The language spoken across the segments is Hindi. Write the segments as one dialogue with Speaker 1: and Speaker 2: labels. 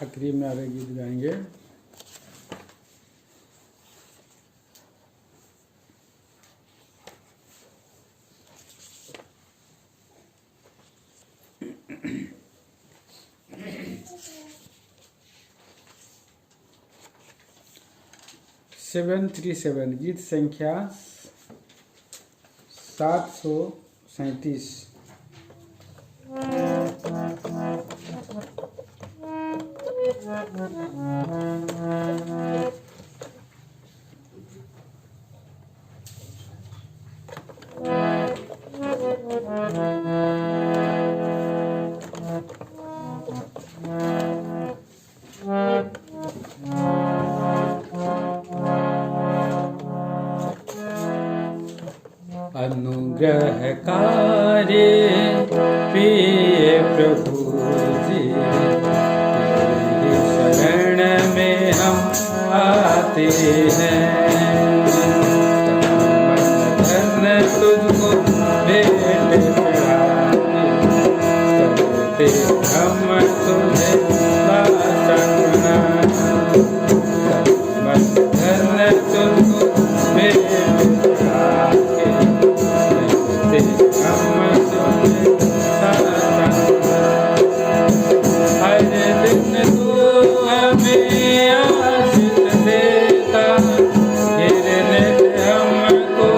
Speaker 1: आखिरी में आगे गीत गाएंगे। सेवन 37 गीत संख्या 737। अनुग्रहकारी प्रिय प्रभु जी, तेरी शरण में हम आते हैं। धन तुझको भेंट चढ़ाते, करते हम तुझे प्रार्थना। धन तुझको भेंट चढ़ाते, करते हम तुझे प्रार्थना। हर दिन तू हमें आशीष देता, गिरने हमको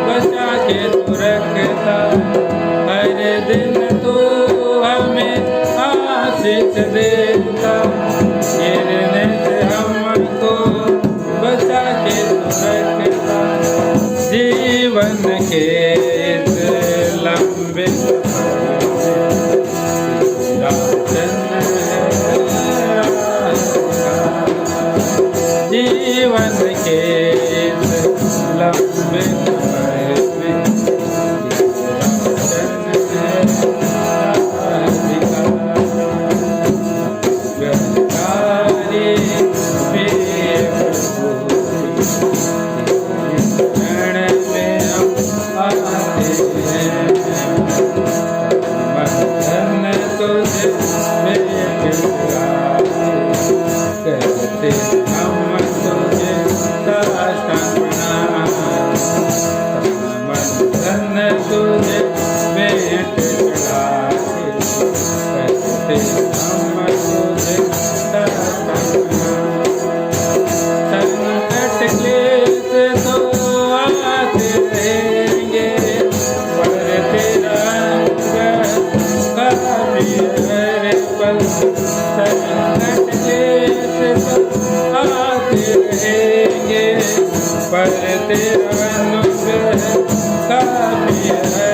Speaker 1: बचा के तू रखता। हर दिन तू हमें आशीष देता, गिरने हमको बचा के तू रखता। जीवन के इस लंबे जीवन के लंबे पर तेरा अनुग्रह काफी है।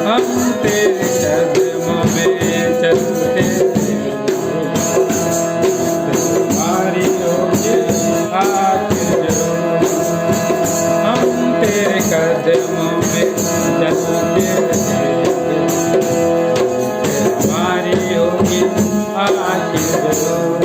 Speaker 1: हम तेरे कदमों में चलते, हमारी होगी आखिर जरूर। हम तेरे कदमों में चलते, हमारी होगी आखिर जरूर।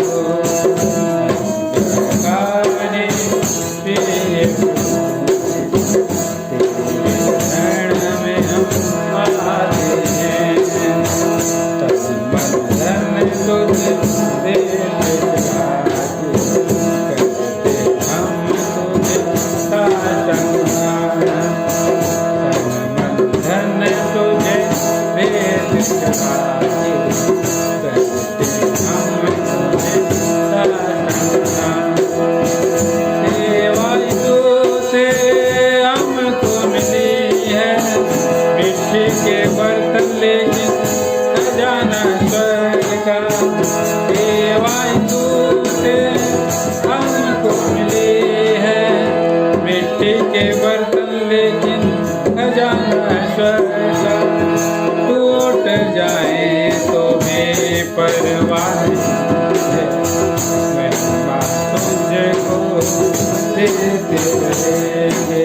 Speaker 1: टूट जाए तो भी परवाह है, मैं तुझको देते रहेंगे।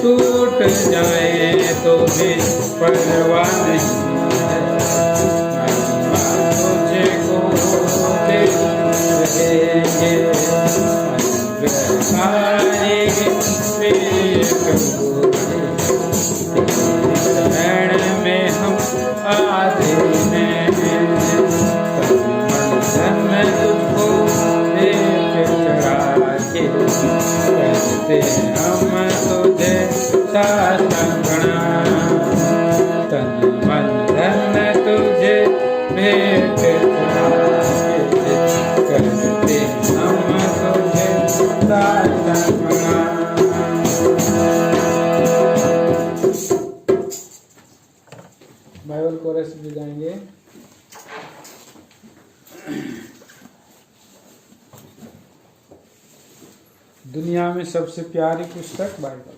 Speaker 1: टूट जाए तो भी परवाह नहीं है, मैं तुझको देते रहेंगे। शरण में हम आते हैं, धन तुझको देख चढ़ा के करते हम तुझे साधना। तन मन धन तुझे भेंट चढ़ा के करते हम तुझे साधना। बाइबल कोरस भी गाएंगे। दुनिया में सबसे प्यारी पुस्तक बाइबल,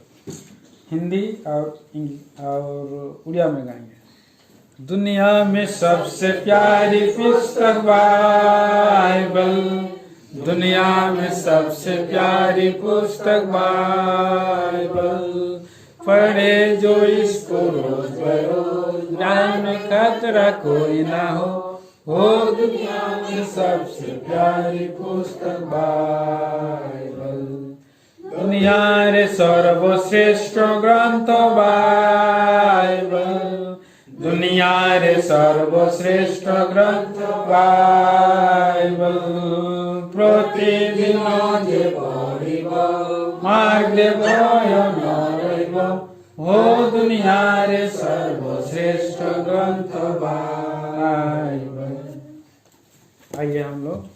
Speaker 1: हिंदी और उड़िया में गाएंगे। दुनिया में सबसे प्यारी पुस्तक बाइबल, दुनिया में सबसे प्यारी पुस्तक बाइबल, पढ़े जो इसको रोज बरोज, ज्ञान में खतरा कोई ना हो दुनिया में सबसे प्यारी पुस्तक बाइबल। दुनिया रे सर्वश्रेष्ठ ग्रंथ बाइबल, दुनिया रे सर्वश्रेष्ठ ग्रंथ बाइबल। प्रतिदिन जे पढ़िब मार्गे भय नरहिब, हो दुनिया रे सर्वश्रेष्ठ ग्रंथ बाइबल। आइए हम लोग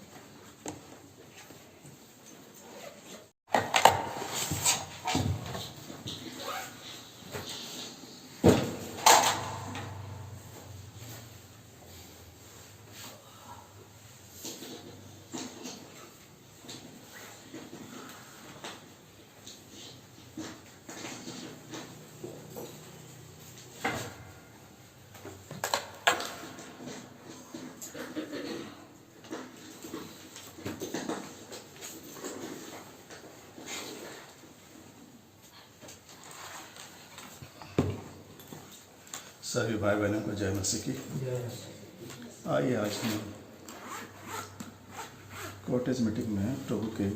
Speaker 2: सभी भाई बहनों को जय मसीह की। आइए आज हम कॉटेज मीटिंग में प्रभु के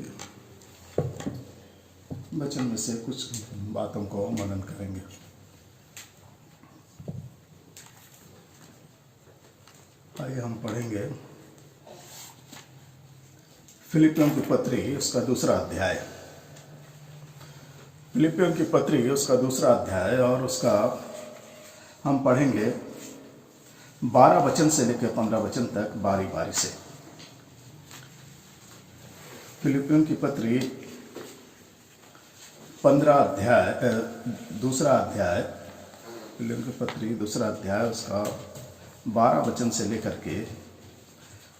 Speaker 2: वचन में से कुछ बातों को मनन करेंगे। आइए हम पढ़ेंगे फिलिपियों की पत्री उसका दूसरा अध्याय। फिलिपियों की पत्री उसका दूसरा अध्याय और उसका हम पढ़ेंगे 12 वचन से लेकर 15 वचन तक बारी बारी से। फिलिपियों की पत्री 15 अध्याय दूसरा अध्याय, फिलिपियों की पत्री दूसरा अध्याय उसका 12 वचन से लेकर के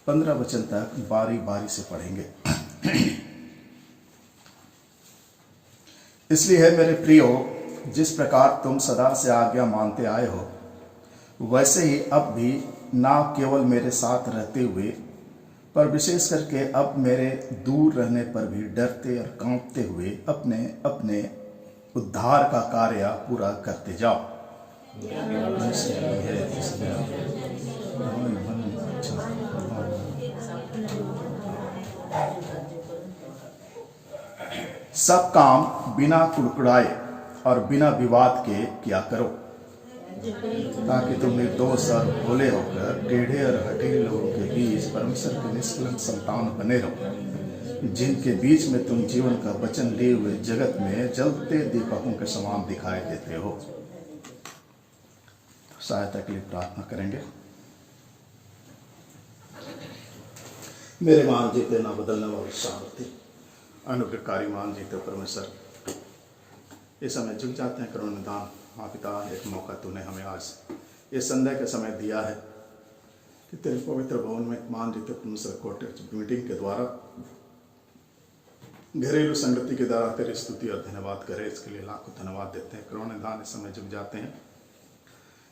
Speaker 2: 15 वचन तक बारी बारी से पढ़ेंगे। इसलिए है मेरे प्रियो, जिस प्रकार तुम सदा से आज्ञा मानते आए हो, वैसे ही अब भी ना केवल मेरे साथ रहते हुए, पर विशेष करके अब मेरे दूर रहने पर भी डरते और कांपते हुए अपने अपने उद्धार का कार्य पूरा करते जाओ। सब काम बिना कुड़कुड़ाए और बिना विवाद के किया करो, ताकि तुम निर्दोष और भोले होकर टेढ़े और हठीले लोगों के बीच परमेश्वर के निष्कलंक संतान बने रहो, जिनके बीच में तुम जीवन का वचन लिए हुए जगत में जलते दीपकों के समान दिखाई देते हो। सहायता के लिए प्रार्थना करेंगे। मेरे मान जीते ना बदलने वाले सामर्थ्य अनुग्रहकारी मान जीते परमेश्वर, इस समय झुक जाते हैं। करुणा निदान हाँ पिता, एक मौका तूने हमें आज इस संध्या के समय दिया है कि तेरे पवित्र भवन में मान जीते परमेश्वर कॉटेज मीटिंग के द्वारा, घरेलू संगति के द्वारा तेरी स्तुति और धन्यवाद करे। इसके लिए लाखों धन्यवाद देते हैं। करुणा निदान इस समय झुक जाते हैं।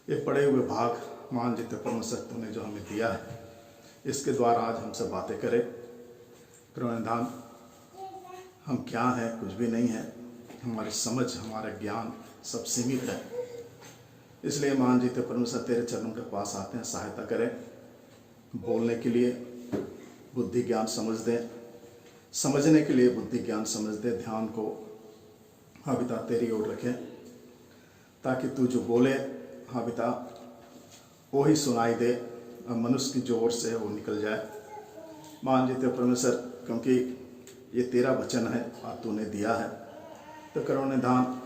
Speaker 2: ये पढ़े हुए भाग मान जीते परमेश्वर तूने जो हमें दिया है, इसके द्वारा आज हमसे बातें करे। करुणा निदान हम क्या हैं, कुछ भी नहीं है, हमारी समझ हमारा ज्ञान सब सीमित है। इसलिए मान जीते परमेश्वर तेरे चरणों के पास आते हैं, सहायता करें। बोलने के लिए बुद्धि ज्ञान समझ दे, समझने के लिए बुद्धि ज्ञान समझ दे। ध्यान को हाँ पिता तेरी ओर रखें, ताकि तू जो बोले हाँ पिता वो ही सुनाई दे और मनुष्य की जो ओर से है वो निकल जाए। मान जीते परमेश्वर, क्योंकि ये तेरा वचन है और तूने दिया है, तो करुणा निदान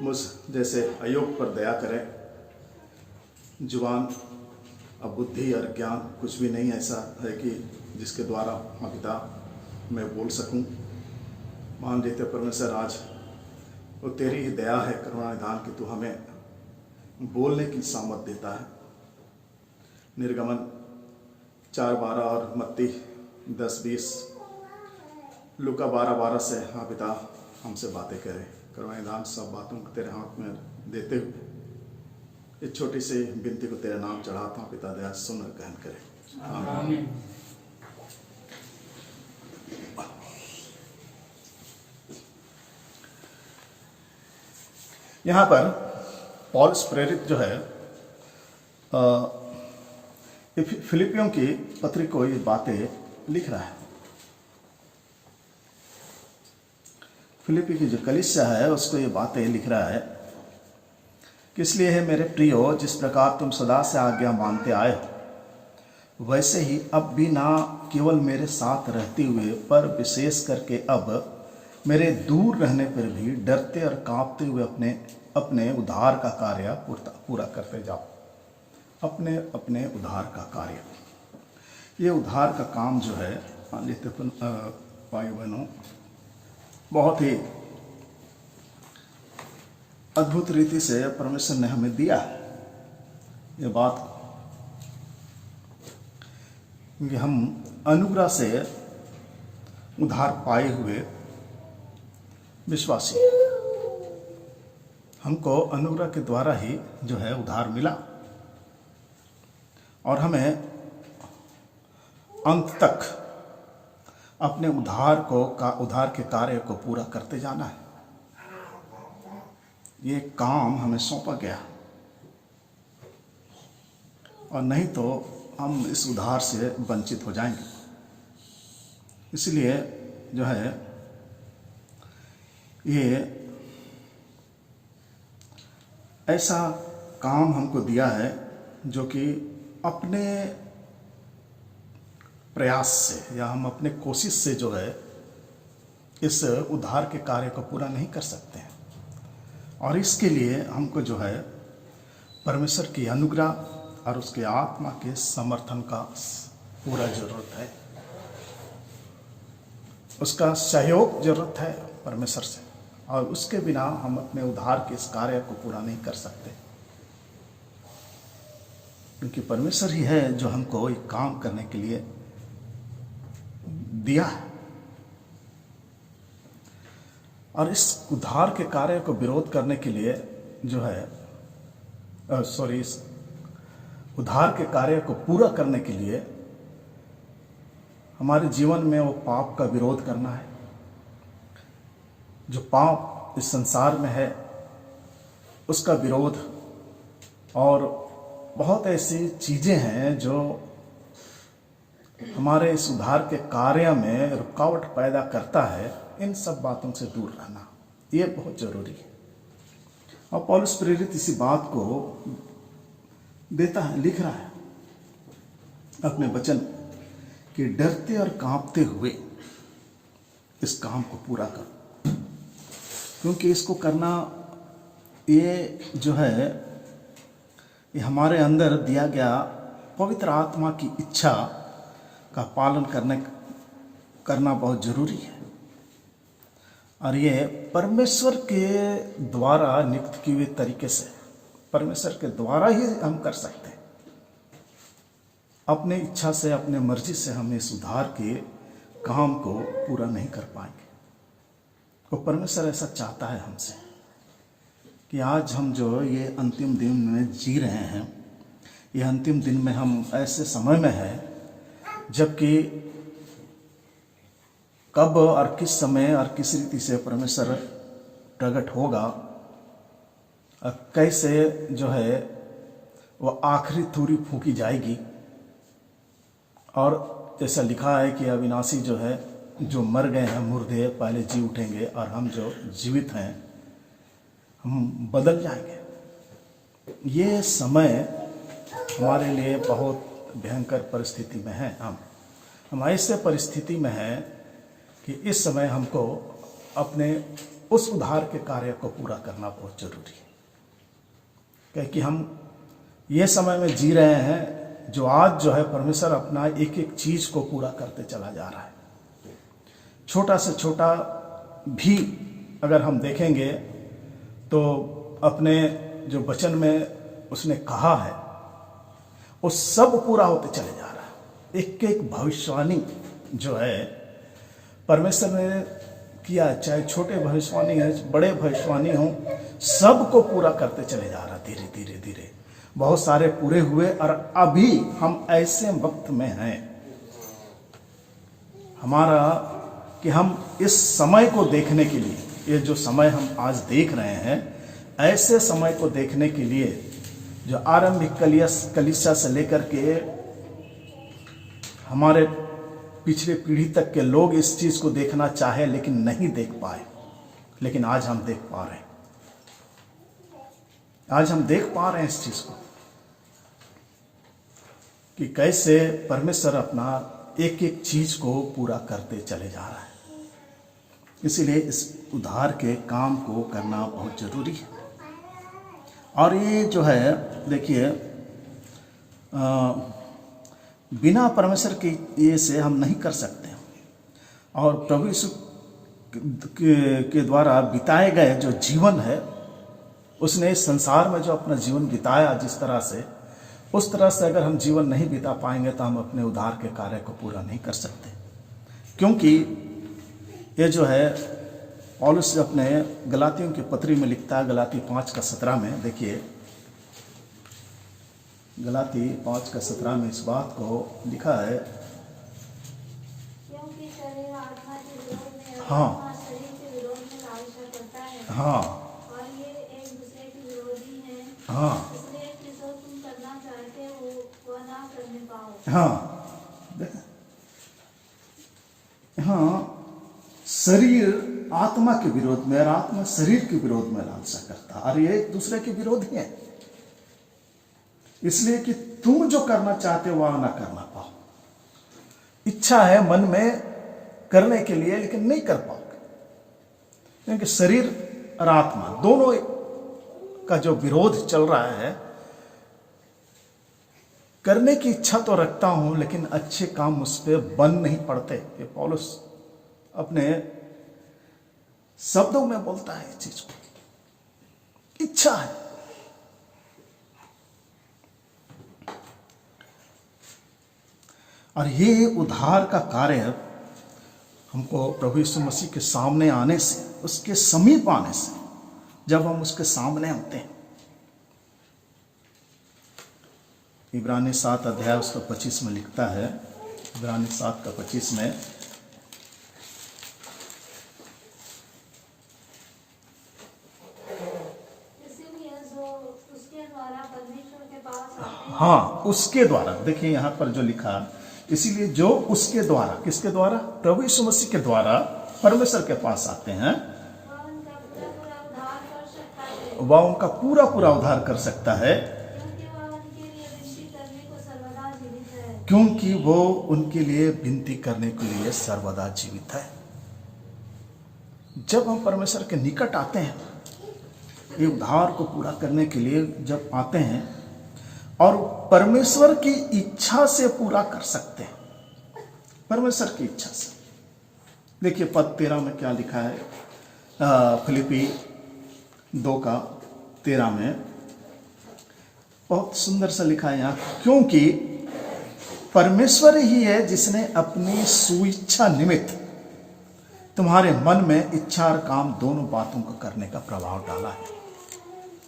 Speaker 2: मुझ जैसे अयोग पर दया करें। जुबान अब बुद्धि और ज्ञान कुछ भी नहीं ऐसा है कि जिसके द्वारा हाँ पिता मैं बोल सकूं। मान जीते परमेश्वर, आज वो तेरी ही दया है करुणा निदान कि तू हमें बोलने की सामर्थ देता है। निर्गमन 4:12 और मत्ती 10:20, लूका 12:12 से हाँ पिता हमसे बातें करें। करुणा निदान सब बातों को तेरे हाथ में देते हुए इस छोटी सी विनती को तेरे नाम चढ़ाता हूँ पिता, दया सुन और ग्रहण करें। आमीन। यहाँ पर पौलुस प्रेरित जो है फिलिपियों की पत्री को ये बातें लिख रहा है। फिलिपी की जो कलीसिया है उसको ये बातें लिख रहा है कि इसलिए है मेरे प्रियो, जिस प्रकार तुम सदा से आज्ञा मानते आए हो, वैसे ही अब भी ना केवल मेरे साथ रहते हुए पर विशेष करके अब मेरे दूर रहने पर भी डरते और कांपते हुए अपने उद्धार का कार्य पूरा करते जाओ। अपने अपने उद्धार का कार्य, ये उद्धार का काम जो है भाई बहनों बहुत ही अद्भुत रीति से परमेश्वर ने हमें दिया है ये बात, क्योंकि हम अनुग्रह से उद्धार पाए हुए विश्वासी, हमको अनुग्रह के द्वारा ही जो है उद्धार मिला और हमें अंत तक अपने उद्धार के कार्य को पूरा करते जाना है। ये काम हमें सौंपा गया और नहीं तो हम इस उद्धार से वंचित हो जाएंगे। इसलिए जो है ये ऐसा काम हमको दिया है जो कि अपने प्रयास से या हम अपने कोशिश से जो है इस उद्धार के कार्य को पूरा नहीं कर सकते हैं। और इसके लिए हमको जो है परमेश्वर की अनुग्रह और उसके आत्मा के समर्थन का पूरा जरूरत है, उसका सहयोग जरूरत है परमेश्वर से, और उसके बिना हम अपने उद्धार के इस कार्य को पूरा नहीं कर सकते, क्योंकि परमेश्वर ही है जो हमको एक काम करने के लिए दिया है। और इस उद्धार के कार्य को विरोध करने के लिए जो है इस उद्धार के कार्य को पूरा करने के लिए हमारे जीवन में वो पाप का विरोध करना है। जो पाप इस संसार में है उसका विरोध, और बहुत ऐसी चीजें हैं जो हमारे इस उद्धार के कार्य में रुकावट पैदा करता है, इन सब बातों से दूर रहना ये बहुत जरूरी है। और पौलुस प्रेरित इसी बात को देता है, लिख रहा है अपने वचन कि डरते और कांपते हुए इस काम को पूरा करो, क्योंकि इसको करना ये जो है ये हमारे अंदर दिया गया पवित्र आत्मा की इच्छा का पालन करना बहुत जरूरी है। और ये परमेश्वर के द्वारा नियुक्त किए हुए तरीके से, परमेश्वर के द्वारा ही हम कर सकते हैं। अपने इच्छा से, अपने मर्जी से हम इस उद्धार के काम को पूरा नहीं कर पाएंगे। तो परमेश्वर ऐसा चाहता है हमसे कि आज हम जो ये अंतिम दिन में जी रहे हैं, ये अंतिम दिन में हम ऐसे समय में हैं जबकि कब और किस समय और किस रीति से परमेश्वर प्रकट होगा, कैसे जो है वो आखिरी थूरी फूंकी जाएगी। और जैसा लिखा है कि अविनाशी जो है, जो मर गए हैं मुर्दे पहले जी उठेंगे, और हम जो जीवित हैं हम बदल जाएंगे। ये समय हमारे लिए बहुत भयंकर परिस्थिति में है। हम ऐसे परिस्थिति में हैं कि इस समय हमको अपने उस उद्धार के कार्य को पूरा करना बहुत जरूरी है, क्योंकि हम ये समय में जी रहे हैं जो आज जो है परमेश्वर अपना एक एक चीज को पूरा करते चला जा रहा है। छोटा से छोटा भी अगर हम देखेंगे तो अपने जो वचन में उसने कहा है वो सब पूरा होते चले जा रहा है। एक एक भविष्यवाणी जो है परमेश्वर ने किया, चाहे छोटे भविष्यवाणी है, बड़े भविष्यवाणी हो, सबको पूरा करते चले जा रहा। धीरे धीरे धीरे बहुत सारे पूरे हुए, और अभी हम ऐसे वक्त में हैं हमारा कि हम इस समय को देखने के लिए, ये जो समय हम आज देख रहे हैं, ऐसे समय को देखने के लिए जो आरंभिक कलीसिया से लेकर के हमारे पिछले पीढ़ी तक के लोग इस चीज को देखना चाहे लेकिन नहीं देख पाए, लेकिन आज हम देख पा रहे हैं। आज हम देख पा रहे हैं इस चीज को कि कैसे परमेश्वर अपना एक एक चीज को पूरा करते चले जा रहा है। इसीलिए इस उद्धार के काम को करना बहुत जरूरी है। और ये जो है देखिए, बिना परमेश्वर के ये से हम नहीं कर सकते। और प्रभु यीशु के द्वारा बिताए गए जो जीवन है, उसने इस संसार में जो अपना जीवन बिताया जिस तरह से, उस तरह से अगर हम जीवन नहीं बिता पाएंगे तो हम अपने उद्धार के कार्य को पूरा नहीं कर सकते। क्योंकि ये जो है पौलुस अपने गलातियों की पत्री में लिखता है, गलाती 5:17 में देखिए, गलाती 5:17 में इस बात को लिखा है।
Speaker 3: क्योंकि शरीर आत्मा के विरोध में और
Speaker 2: हाँ।
Speaker 3: आत्मा शरीर के विरोध में लालसा करता है।
Speaker 2: हाँ
Speaker 3: और ये एक दूसरे के विरोधी हैं।
Speaker 2: हाँ
Speaker 3: इसलिए कि जो तुम करना चाहते हो वह ना करने पाओ।
Speaker 2: हाँ हाँ, शरीर आत्मा के विरोध में और आत्मा शरीर के विरोध में लालसा करता है, और ये एक दूसरे के विरोधी हैं। इसलिए कि तुम जो करना चाहते हो वह ना करना पाओ। इच्छा है मन में करने के लिए लेकिन नहीं कर पाओगे, क्योंकि शरीर और आत्मा दोनों का जो विरोध चल रहा है। करने की इच्छा तो रखता हूं लेकिन अच्छे काम मुझ पे बन नहीं पड़ते। ये पौलुस अपने शब्दों में बोलता है इस चीज को। इच्छा है, और ये उद्धार का कार्य हमको प्रभु यीशु मसीह के सामने आने से, उसके समीप आने से, जब हम उसके सामने होते हैं। इब्रानी 7 अध्याय उसका 25 में लिखता है, इब्रानी 7:25 में,
Speaker 3: इसीलिए जो उसके द्वारा परमेश्वर के पास आते हैं।
Speaker 2: हाँ उसके द्वारा, देखिए यहां पर जो लिखा, इसीलिए जो उसके द्वारा, किसके द्वारा? प्रभु यीशु मसीह के द्वारा परमेश्वर के पास आते हैं,
Speaker 3: वह उनका पूरा पूरा उद्धार कर सकता है।
Speaker 2: वह उनका पूरा पूरा उद्धार कर सकता है,
Speaker 3: क्योंकि वह उनके लिए विनती करने को सर्वदा जीवित है।
Speaker 2: क्योंकि वो उनके लिए विनती करने के लिए सर्वदा जीवित है। जब हम परमेश्वर के निकट आते हैं, ये उद्धार को पूरा करने के लिए जब आते हैं और परमेश्वर की इच्छा से पूरा कर सकते हैं, परमेश्वर की इच्छा से। देखिए पद 13 में क्या लिखा है, फिलिपी 2:13 में बहुत सुंदर सा लिखा है यहाँ, क्योंकि परमेश्वर ही है जिसने अपनी सुइच्छा निमित्त तुम्हारे मन में इच्छा और काम दोनों बातों को करने का प्रभाव डाला है।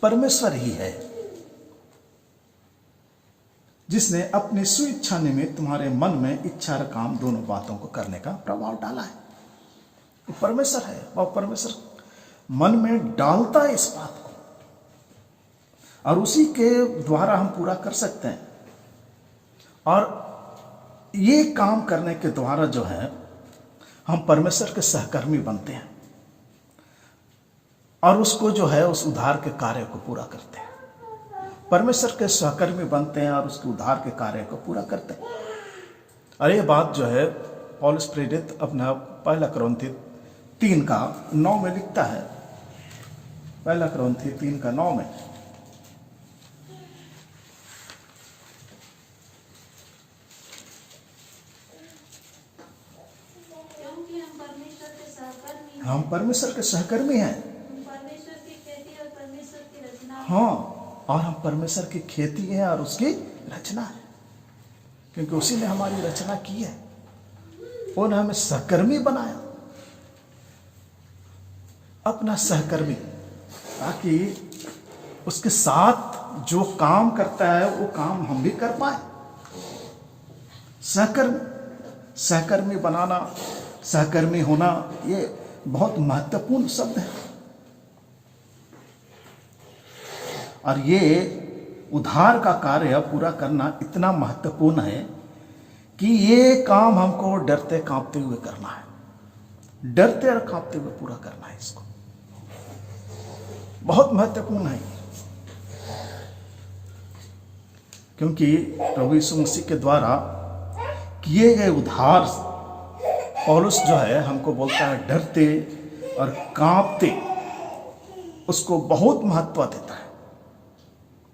Speaker 2: परमेश्वर ही है जिसने अपनी सुइच्छा निमित्त तुम्हारे मन में इच्छा और काम दोनों बातों को करने का प्रभाव डाला है। वो परमेश्वर है, और परमेश्वर मन में डालता है इस बात को, और उसी के द्वारा हम पूरा कर सकते हैं। और ये काम करने के द्वारा जो है हम परमेश्वर के सहकर्मी बनते हैं, और उसको जो है उस उद्धार के कार्य को पूरा करते हैं। परमेश्वर के सहकर्मी बनते हैं और उसके उद्धार के कार्य को पूरा करते हैं। और ये बात जो है पौलुस प्रेरित अपना 1 कुरिन्थी 3:9 में लिखता है। 1 कुरिन्थी 3:9 में,
Speaker 3: क्योंकि हम परमेश्वर के सहकर्मी हैं।
Speaker 2: हम परमेश्वर के सहकर्मी हैं।
Speaker 3: हम परमेश्वर की खेती और परमेश्वर की रचना हैं।
Speaker 2: हाँ, और हम परमेश्वर की खेती है और उसकी रचना है, क्योंकि उसी ने हमारी रचना की है। उन्होंने हमें सहकर्मी बनाया, अपना सहकर्मी, ताकि उसके साथ जो काम करता है वो काम हम भी कर पाए। सहकर्मी बनाना, सहकर्मी होना, ये बहुत महत्वपूर्ण शब्द है। और ये उद्धार का कार्य पूरा करना इतना महत्वपूर्ण है कि ये काम हमको डरते कांपते हुए करना है, डरते और कांपते हुए पूरा करना है। इसको बहुत महत्वपूर्ण है, क्योंकि प्रभु यीशु मसीह के द्वारा किए गए उद्धार पौलुस जो है हमको बोलता है डरते और कांपते, उसको बहुत महत्व देता है।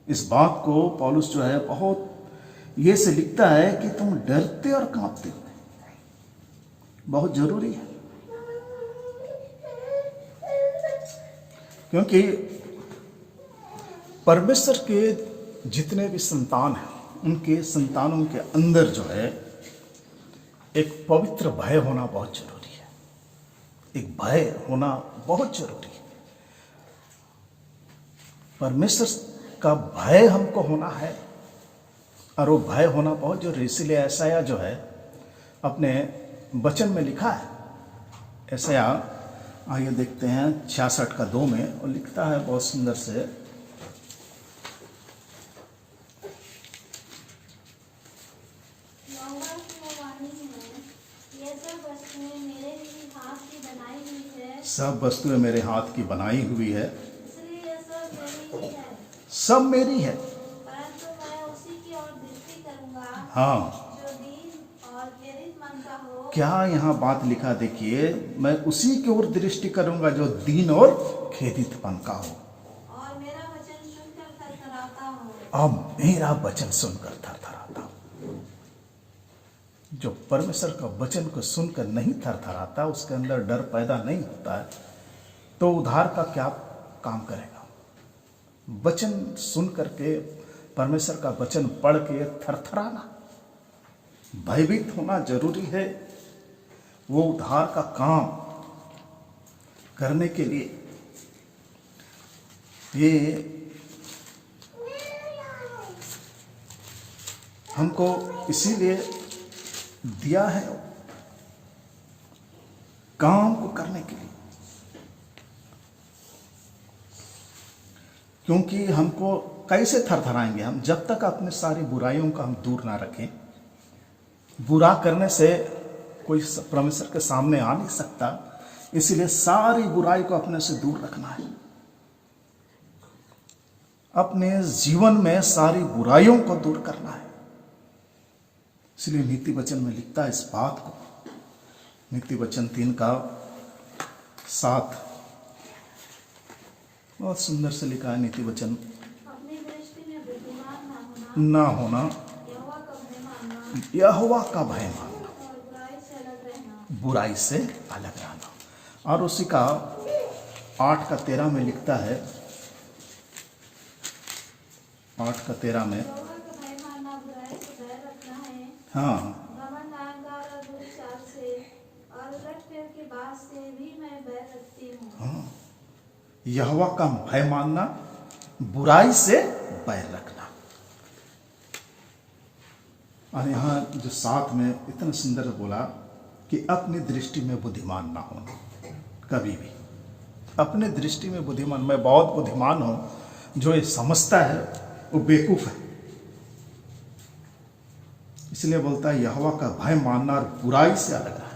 Speaker 2: इस बात को पौलुस जो है बहुत ये से लिखता है कि तुम डरते और कांपते हो, बहुत जरूरी है। क्योंकि परमेश्वर के जितने भी संतान हैं, उनके संतानों के अंदर जो है एक पवित्र भय होना बहुत जरूरी है। एक भय होना बहुत जरूरी है। परमेश्वर का भय हमको होना है, और वो भय होना बहुत जरूरी। इसीलिए यशायाह जो है अपने वचन में लिखा है, यशायाह आइए देखते हैं 66 का 2 में, और लिखता है बहुत सुंदर से, सब वस्तुएं मेरे हाथ की बनाई हुई है,
Speaker 3: इसलिए सब मेरी ही है,
Speaker 2: सब मेरी है।
Speaker 3: परंतु मैं उसी की ओर दृष्टि करूंगा
Speaker 2: हाँ,
Speaker 3: जो दीन और खेदित मन का हो।
Speaker 2: क्या यहाँ बात लिखा देखिए, मैं उसी की ओर दृष्टि करूंगा जो दीन और खेदितपन का हो,
Speaker 3: और मेरा वचन सुनकर थरथराता हो।
Speaker 2: अब मेरा वचन सुनकर थरथराता हो। जो परमेश्वर का वचन को सुनकर नहीं थरथराता, उसके अंदर डर पैदा नहीं होता है, तो उद्धार का क्या काम करेगा? वचन सुन करके, परमेश्वर का वचन पढ़ के थरथराना, भयभीत होना जरूरी है। वो उद्धार का काम करने के लिए ये हमको इसीलिए दिया है, काम को करने के लिए। क्योंकि हमको कैसे थरथराएंगे हम, जब तक अपने सारी बुराइयों का हम दूर ना रखें। बुरा करने से कोई परमेश्वर के सामने आ नहीं सकता, इसलिए सारी बुराई को अपने से दूर रखना है। अपने जीवन में सारी बुराइयों को दूर करना है। इसलिए नीति वचन में लिखता है इस बात को, नीति वचन 3 का 7, बहुत सुंदर से लिखा है नीति वचन।
Speaker 3: अपनी दृष्टि में बुद्धिमान
Speaker 2: ना होना,
Speaker 3: यहोवा का भय मानना,
Speaker 2: यहोवा का भय मानना,
Speaker 3: और बुराई से अलग रहना।
Speaker 2: बुराई से अलग रहना। और उसी का 8 का 13 में लिखता है, 8 का 13 में,
Speaker 3: यहोवा का भय मानना, बुराई से भय रखना है।
Speaker 2: हाँ,
Speaker 3: घमंड, अहंकार और बुरी चाल से और उलटफेर की बात से भी मैं भय रखती हूँ।
Speaker 2: हाँ, यहोवा का भय मानना, बुराई से बैर रखना। और यहाँ जो 7 में इतना सुंदर बोला कि अपनी दृष्टि में बुद्धिमान ना होना, कभी भी अपने दृष्टि में बुद्धिमान। मैं बहुत बुद्धिमान हूं, जो ये समझता है वो बेवकूफ है। इसलिए बोलता है यहोवा का भय मानना और बुराई से अलग रहना।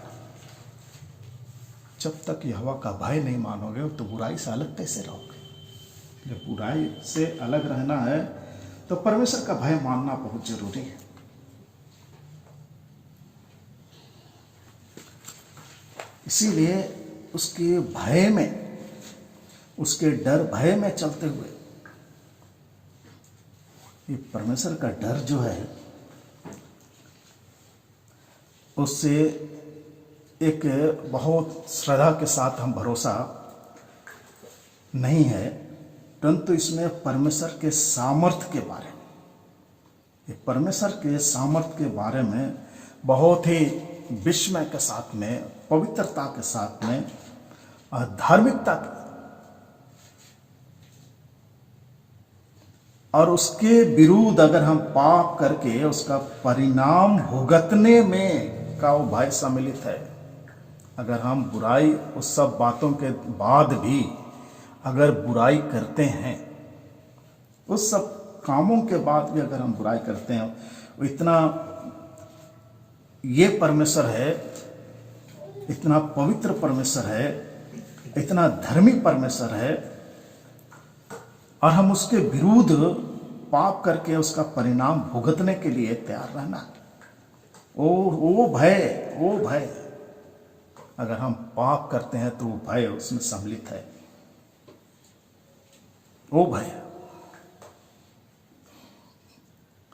Speaker 2: जब तक यहोवा का भय नहीं मानोगे तो बुराई से अलग कैसे रहोगे? जब बुराई से अलग रहना है तो परमेश्वर का भय मानना बहुत जरूरी है। इसीलिए उसके भय में, उसके डर भय में चलते हुए, ये परमेश्वर का डर जो है उससे एक बहुत श्रद्धा के साथ हम भरोसा नहीं है, परंतु इसमें परमेश्वर के सामर्थ्य के बारे में, ये परमेश्वर के सामर्थ्य के बारे में बहुत ही विस्मय के साथ में, पवित्रता के साथ में और धार्मिकता के, और उसके विरुद्ध अगर हम पाप करके उसका परिणाम भुगतने में का वो भय सम्मिलित है। अगर हम बुराई, उस सब बातों के बाद भी अगर बुराई करते हैं उस सब कामों के बाद भी अगर हम बुराई करते हैं, वो इतना, ये परमेश्वर है, इतना पवित्र परमेश्वर है, इतना धर्मी परमेश्वर है, और हम उसके विरुद्ध पाप करके उसका परिणाम भुगतने के लिए तैयार रहना। वो भय, अगर हम पाप करते हैं तो वो भय उसमें सम्मिलित है, वो भय।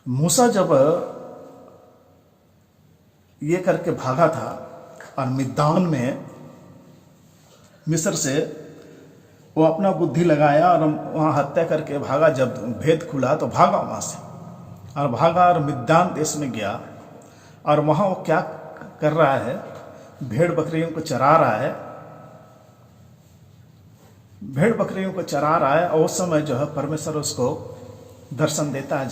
Speaker 2: मूसा जब ये करके भागा था और मिद्यान में मिस्र से वो अपना बुद्धि लगाया और वहाँ हत्या करके भागा, जब भेद खुला तो भागा वहाँ से, और भागा और मिद्यान देश में गया, और वहाँ वो क्या कर रहा है, भेड़ बकरियों को चरा रहा है, भेड़ बकरियों को चरा रहा है। और उस समय जो है परमेश्वर उसको दर्शन देता है,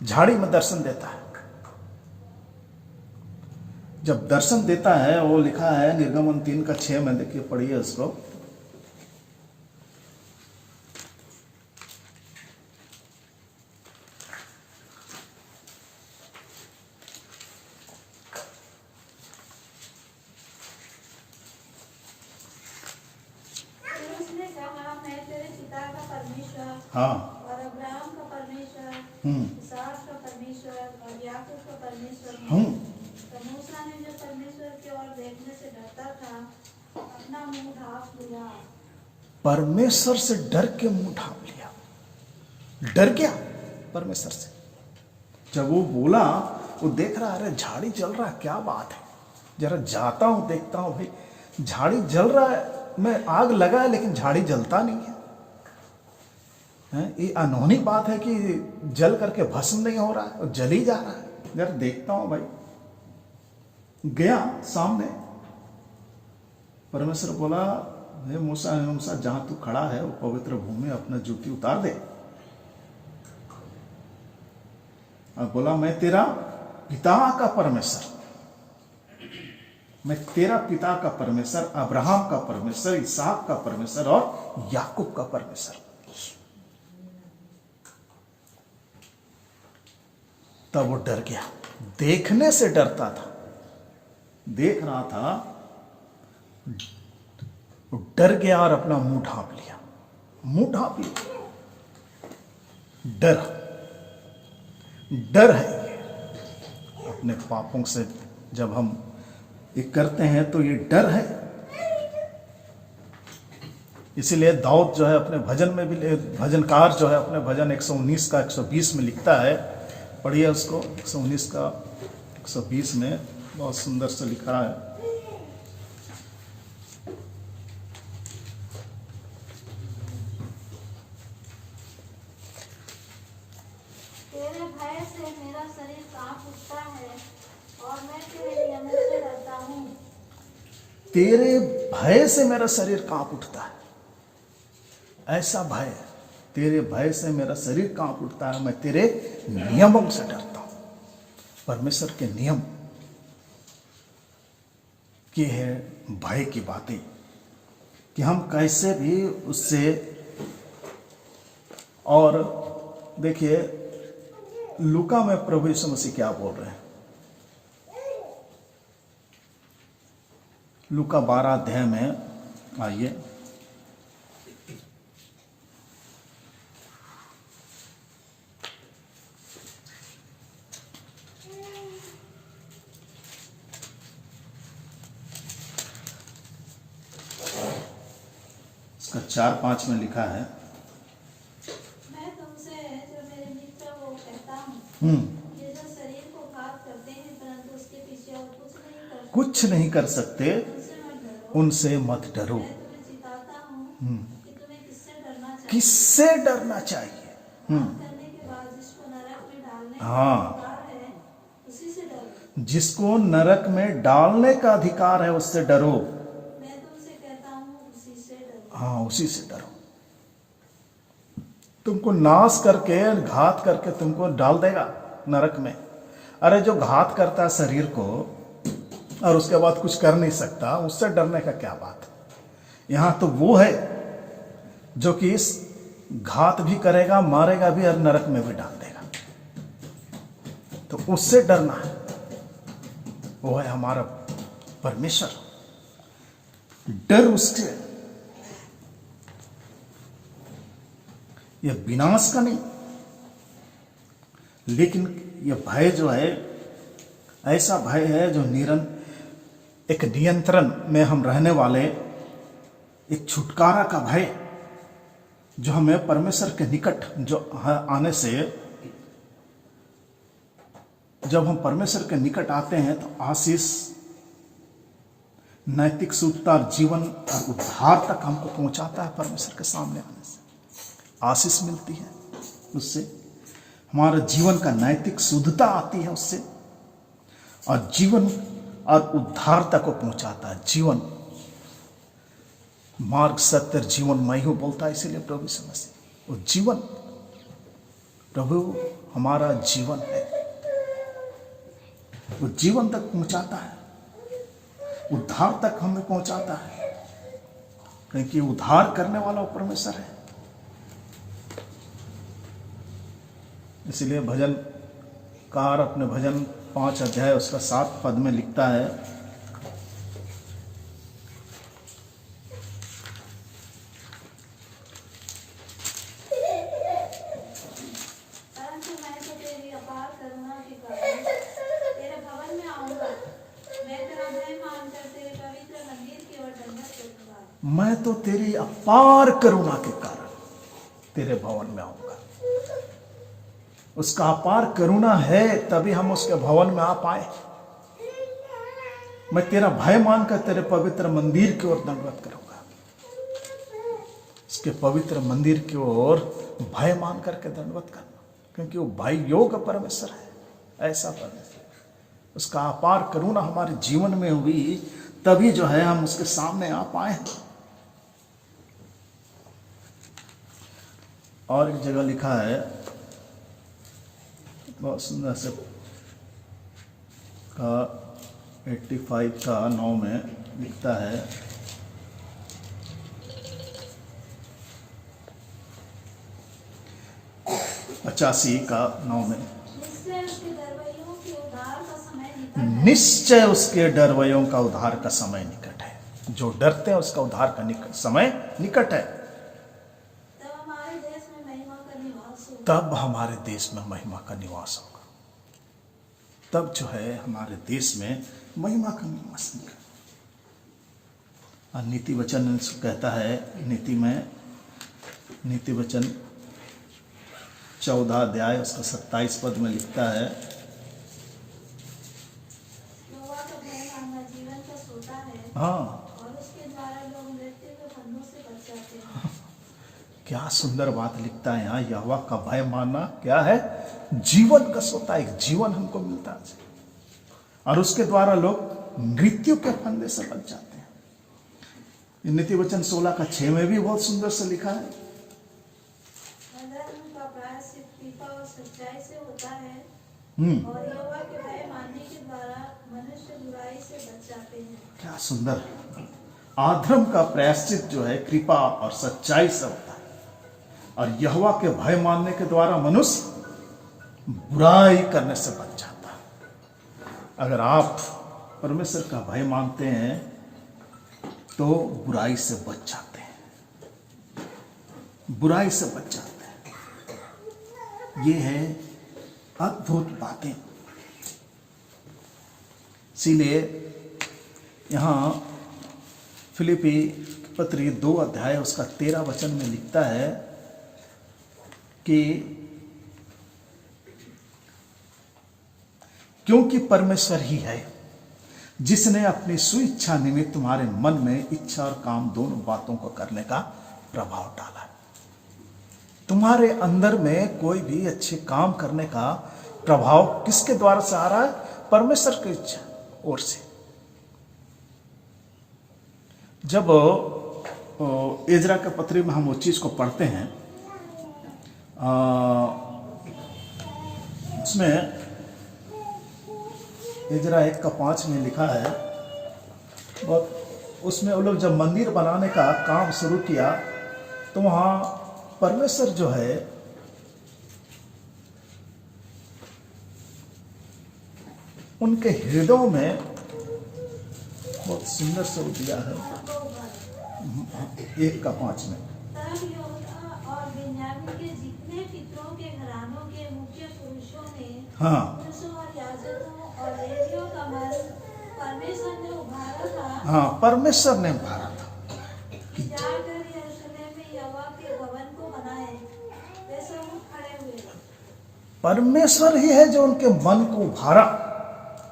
Speaker 2: झाड़ी में दर्शन देता है। जब दर्शन देता है, वो लिखा है निर्गमन 3:6 में, देखिए पढ़िए उसको।
Speaker 3: फिर उसने कहा, मैं तेरे पिता का परमेश्वर
Speaker 2: हाँ,
Speaker 3: और अब्राहम का परमेश्वर, इसहाक का परमेश्वर और याकूब का परमेश्वर हूँ। तो मूसा ने जो परमेश्वर की ओर देखने से डरता था, अपना मुंह ढांप लिया।
Speaker 2: परमेश्वर से डर के मुंह ढांप लिया, डर गया परमेश्वर से। जब वो बोला, वो देख रहा, अरे झाड़ी जल रहा है, क्या बात है, जरा जाता हूं देखता हूं, भाई झाड़ी जल रहा है, मैं आग लगा है लेकिन झाड़ी जलता नहीं है, ये अनहोनी बात है कि जल करके भस्म नहीं हो रहा है और जल ही जा रहा है, जरा देखता हूं भाई। गया सामने, परमेश्वर बोला, हे मूसा जहां तू खड़ा है वो पवित्र भूमि, अपना जूती उतार दे। और बोला, मैं तेरा पिता का परमेश्वर, मैं तेरा पिता का परमेश्वर, अब्राहम का परमेश्वर, इसहाक का परमेश्वर और याकूब का परमेश्वर। तब वो डर गया, देखने से डरता था, देख रहा था, वो डर गया और अपना मुंह ढांप लिया, डर है ये। अपने पापों से जब हम ये करते हैं तो ये डर है। इसीलिए दाऊद जो है अपने भजन में भी, भजनकार जो है अपने भजन 119 का 120 में लिखता है, पढ़िए उसको। 119 का 120 में बहुत सुंदर से लिखा है,
Speaker 3: तेरे भय से मेरा शरीर कांप उठता है और मैं तेरे नियमों से डरता हूँ।
Speaker 2: तेरे भय से मेरा शरीर कांप उठता है, ऐसा भय, तेरे भय से मेरा शरीर कांप उठता है, मैं तेरे नियमों से डरता हूं। परमेश्वर के नियम की है भय की बातें, कि हम कैसे भी उससे। और देखिए लूका में प्रभु यीशु मसीह क्या बोल रहे हैं, लूका 12 अध्याय में आइए। इसका 4-5 में लिखा है,
Speaker 3: मैं तुमसे जो मेरे मित्र को कहता हूँ, ये जो शरीर को घात करते हैं परंतु उसके पीछे और कुछ नहीं कर सकते,
Speaker 2: उनसे मत डरो।
Speaker 3: मैं तुम्हें चिताता हूँ कि तुम्हें किससे डरना चाहिए।
Speaker 2: किससे डरना चाहिए?
Speaker 3: करने के बाद जिसको नरक में डालने का
Speaker 2: हाँ,
Speaker 3: अधिकार है, उसी से डरो।
Speaker 2: जिसको नरक में डालने का अधिकार है उससे डरो।
Speaker 3: मैं तुमसे कहता हूँ, उसी से डरो।
Speaker 2: हाँ, उसी से डरो। तुमको नाश करके, घात करके तुमको डाल देगा नरक में। अरे जो घात करता है शरीर को और उसके बाद कुछ कर नहीं सकता, उससे डरने का क्या बात है। यहां तो वो है जो कि इस घात भी करेगा, मारेगा भी और नरक में भी डाल देगा। तो उससे डरना है, वो है हमारा परमेश्वर। डर उससे, यह विनाश का नहीं, लेकिन यह भय जो है ऐसा भय है जो एक नियंत्रण में हम रहने वाले, एक छुटकारा का भय जो हमें परमेश्वर के निकट जो आने से, जब हम परमेश्वर के निकट आते हैं तो आशीष, नैतिक शुद्धता और जीवन और उद्धार तक हमको पहुंचाता है। परमेश्वर के सामने आने से आशीष मिलती है, उससे हमारे जीवन का नैतिक शुद्धता आती है उससे, और जीवन और उद्धार तक को पहुंचाता है। जीवन, मार्ग, सत्य, जीवन मैं हूं बोलता है, इसीलिए प्रभु यीशु मसीह वो जीवन, प्रभु हमारा जीवन है, वो जीवन तक पहुंचाता है, उद्धार तक हमें पहुंचाता है, क्योंकि उद्धार करने वाला वो परमेश्वर है। इसलिए भजनकार अपने भजन 5 अध्याय उसका 7 पद में लिखता है,
Speaker 3: परंतु मैं तो तेरी अपार करुणा के कारण तेरे भवन में आऊंगा, मैं तेरा भय मानकर तेरे पवित्र मंदिर की ओर दंडवत करूंगा।
Speaker 2: मैं तो तेरी अपार करुणा के कारण तेरे भवन में आऊंगा। उसका अपार करुणा है तभी हम उसके भवन में आ पाए। मैं तेरा भय मानकर तेरे पवित्र मंदिर की ओर दंडवत करूंगा। इसके पवित्र मंदिर की ओर भय मान करके दंडवत करना, क्योंकि वो भय योग्य परमेश्वर है, ऐसा परमेश्वर। उसका अपार करुणा हमारे जीवन में हुई तभी जो है हम उसके सामने आ पाए। और एक जगह लिखा है, बहुत सुंदर से, का 85 का 9 में लिखता है, पचासी का 9 में, निश्चय उसके डरवैयों का उद्धार का समय निकट है। जो डरते हैं उसका उद्धार का समय निकट है। तब हमारे देश में महिमा का निवास होगा। तब जो है हमारे देश में महिमा का निवास होगा। और नीति वचन कहता है, नीति वचन 14 अध्याय उसका 27 पद में लिखता है, हाँ,
Speaker 3: और उसके द्वारा लोग मृत्यु के फंदों से बच जाते हैं।
Speaker 2: क्या सुंदर बात लिखता है यहाँ। यहोवा का भय मानना क्या है? जीवन का सोता, एक जीवन हमको मिलता है, और उसके द्वारा लोग मृत्यु के फंदे से बच जाते हैं। नीति वचन 16 का 6 में भी बहुत सुंदर से लिखा है,
Speaker 3: धर्म का प्रायश्चित कृपा और सच्चाई से होता है, और यहोवा के भय मानने के द्वारा मनुष्य बुराई से बच जाते हैं।
Speaker 2: क्या सुंदर। अधर्म का प्रायश्चित जो है कृपा और सच्चाई से होता है, और यहोवा के भय मानने के द्वारा मनुष्य बुराई करने से बच जाता है। अगर आप परमेश्वर का भय मानते हैं तो बुराई से बच जाते हैं, बुराई से बच जाते हैं। ये है अद्भुत बातें। इसीलिए यहाँ फिलिपी पत्री 2 अध्याय उसका 13 वचन में लिखता है कि क्योंकि परमेश्वर ही है जिसने अपनी स्वेच्छा निमित्त तुम्हारे मन में इच्छा और काम दोनों बातों को करने का प्रभाव डाला। तुम्हारे अंदर में कोई भी अच्छे काम करने का प्रभाव किसके द्वारा से आ रहा है? परमेश्वर की इच्छा ओर से। जब एजरा के पत्री में हम वो चीज को पढ़ते हैं, उसमें एजरा 1:5 में लिखा है, बहुत उसमें वो लोग जब मंदिर बनाने का काम शुरू किया तो वहाँ परमेश्वर जो है उनके हृदयों में बहुत सुंदर से दिया है। 1:5 में
Speaker 3: तब यहूदा और बिन्यामीन के जितने पितरों के घरानों के मुख्य पुरुषों ने,
Speaker 2: हाँ
Speaker 3: पुरुषों और याजकों और लेवियों का मन परमेश्वर ने उभारा था,
Speaker 2: हाँ परमेश्वर ने उभारा था
Speaker 3: कि जाकर यरूशलेम में यहोवा के भवन को बनाए। वे सब उठ खड़े हुए।
Speaker 2: परमेश्वर ही है जो उनके मन को उभारा।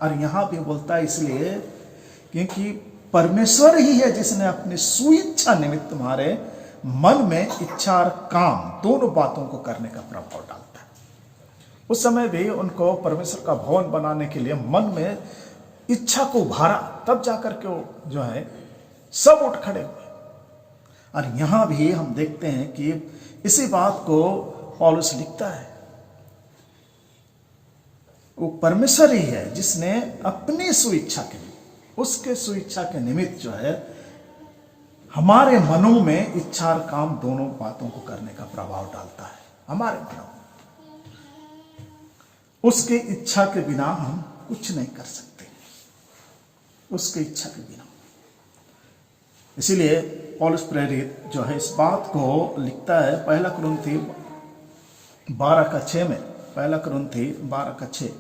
Speaker 2: और यहां भी बोलता है इसलिए क्योंकि परमेश्वर ही है जिसने अपनी सुइच्छा निमित्त तुम्हारे मन में इच्छा और काम दोनों बातों को करने का प्रभाव डालता है। उस समय भी उनको परमेश्वर का भवन बनाने के लिए मन में इच्छा को उभारा, तब जाकर के वो जो है सब उठ खड़े हुए। और यहां भी हम देखते हैं कि इसी बात को पौलुस लिखता है। वो परमेश्वर ही है जिसने अपनी सुइच्छा के उसके सुइच्छा के निमित्त जो है हमारे मनों में इच्छा और काम दोनों बातों को करने का प्रभाव डालता है। हमारे मनों में उसके इच्छा के बिना हम कुछ नहीं कर सकते, उसके इच्छा के बिना। इसीलिए पौलुस प्रेरित जो है इस बात को लिखता है 1 कुरिन्थी 12:6 में। 1 कुरिन्थी 12:6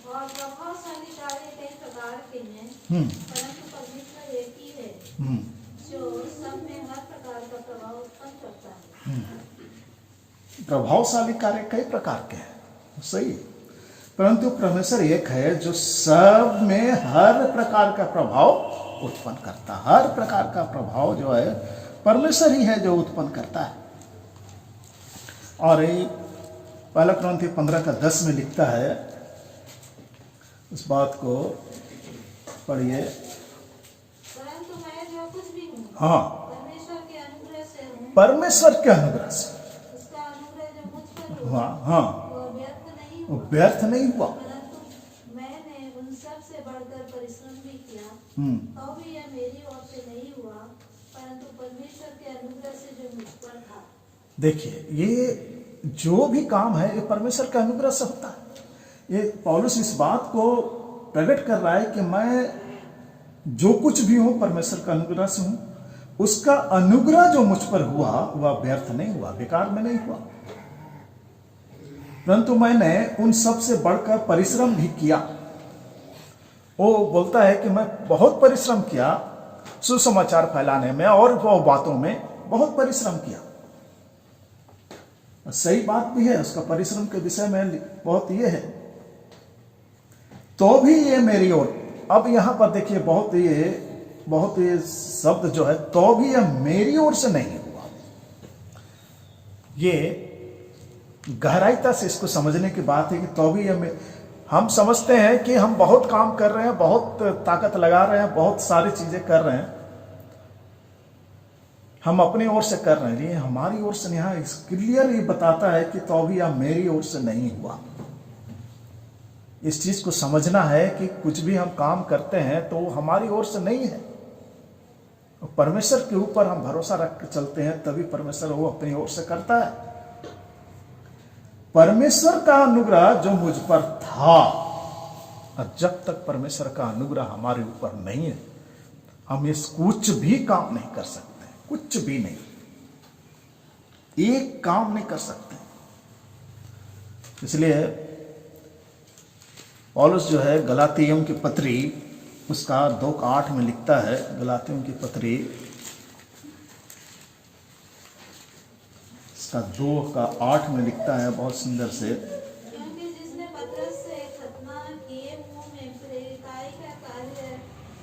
Speaker 3: और प्रभावशाली कार्य कई प्रकार के हैं, परंतु परमेश्वर एक ही है जो सब में हर प्रकार का प्रभाव उत्पन्न करता है।
Speaker 2: प्रभावशाली कार्य कई प्रकार के हैं, सही, परंतु परमेश्वर एक है जो सब में हर प्रकार का प्रभाव उत्पन्न करता है। हर प्रकार का प्रभाव जो है परमेश्वर ही है जो उत्पन्न करता है। और 1 कुरिन्थी 15:10 में लिखता है, इस बात को पढ़िए।
Speaker 3: परंतु मैं जो कुछ भी हूँ,
Speaker 2: हाँ,
Speaker 3: परमेश्वर के अनुग्रह से हूँ।
Speaker 2: परमेश्वर के अनुग्रह से
Speaker 3: उसका अनुग्रह जो मुझ पर हुआ,
Speaker 2: हुआ, हाँ,
Speaker 3: वो व्यर्थ नहीं
Speaker 2: वो
Speaker 3: हुआ,
Speaker 2: व्यर्थ नहीं हुआ।
Speaker 3: परंतु मैंने उन सब से बढ़कर परिश्रम भी किया, तो भी यह मेरी ओर से नहीं हुआ, परंतु परमेश्वर के अनुग्रह से जो मुझ पर था।
Speaker 2: देखिए, ये जो भी काम है ये परमेश्वर के अनुग्रह से होता है। ये पौलुस इस बात को प्रकट कर रहा है कि मैं जो कुछ भी हूं परमेश्वर का अनुग्रह से हूं। उसका अनुग्रह जो मुझ पर हुआ वह व्यर्थ नहीं हुआ, बेकार में नहीं हुआ, परंतु मैंने उन सब से बढ़कर परिश्रम भी किया। वो बोलता है कि मैं बहुत परिश्रम किया सुसमाचार फैलाने में और वो बातों में बहुत परिश्रम किया। सही बात भी है, उसका परिश्रम के विषय में बहुत ये है। तो भी ये मेरी ओर, अब यहां पर देखिए बहुत ये शब्द जो है, तो भी ये मेरी ओर से नहीं हुआ। ये गहराईता से इसको समझने की बात है कि तो भी ये हम समझते हैं कि हम बहुत काम कर रहे हैं, बहुत ताकत लगा रहे हैं, बहुत सारी चीजें कर रहे हैं, हम अपनी ओर से कर रहे हैं। ये हमारी ओर से यहाँ क्लियर ये बताता है कि तो भी यह मेरी ओर से नहीं हुआ। इस चीज को समझना है कि कुछ भी हम काम करते हैं तो वो हमारी ओर से नहीं है, परमेश्वर के ऊपर हम भरोसा रख के चलते हैं, तभी परमेश्वर वो अपनी ओर से करता है। परमेश्वर का अनुग्रह जो मुझ पर था, और जब तक परमेश्वर का अनुग्रह हमारे ऊपर नहीं है, हम इस कुछ भी काम नहीं कर सकते, कुछ भी नहीं, एक काम नहीं कर सकते। इसलिए पौलुस जो है गलातियों की पत्री उसका 2:8 में लिखता है। गलातियों की पत्री इसका 2:8 में लिखता है बहुत सुंदर से,
Speaker 3: क्योंकि जिसने पतरस से खतना किए मुंह में प्रेरिताई का कार्य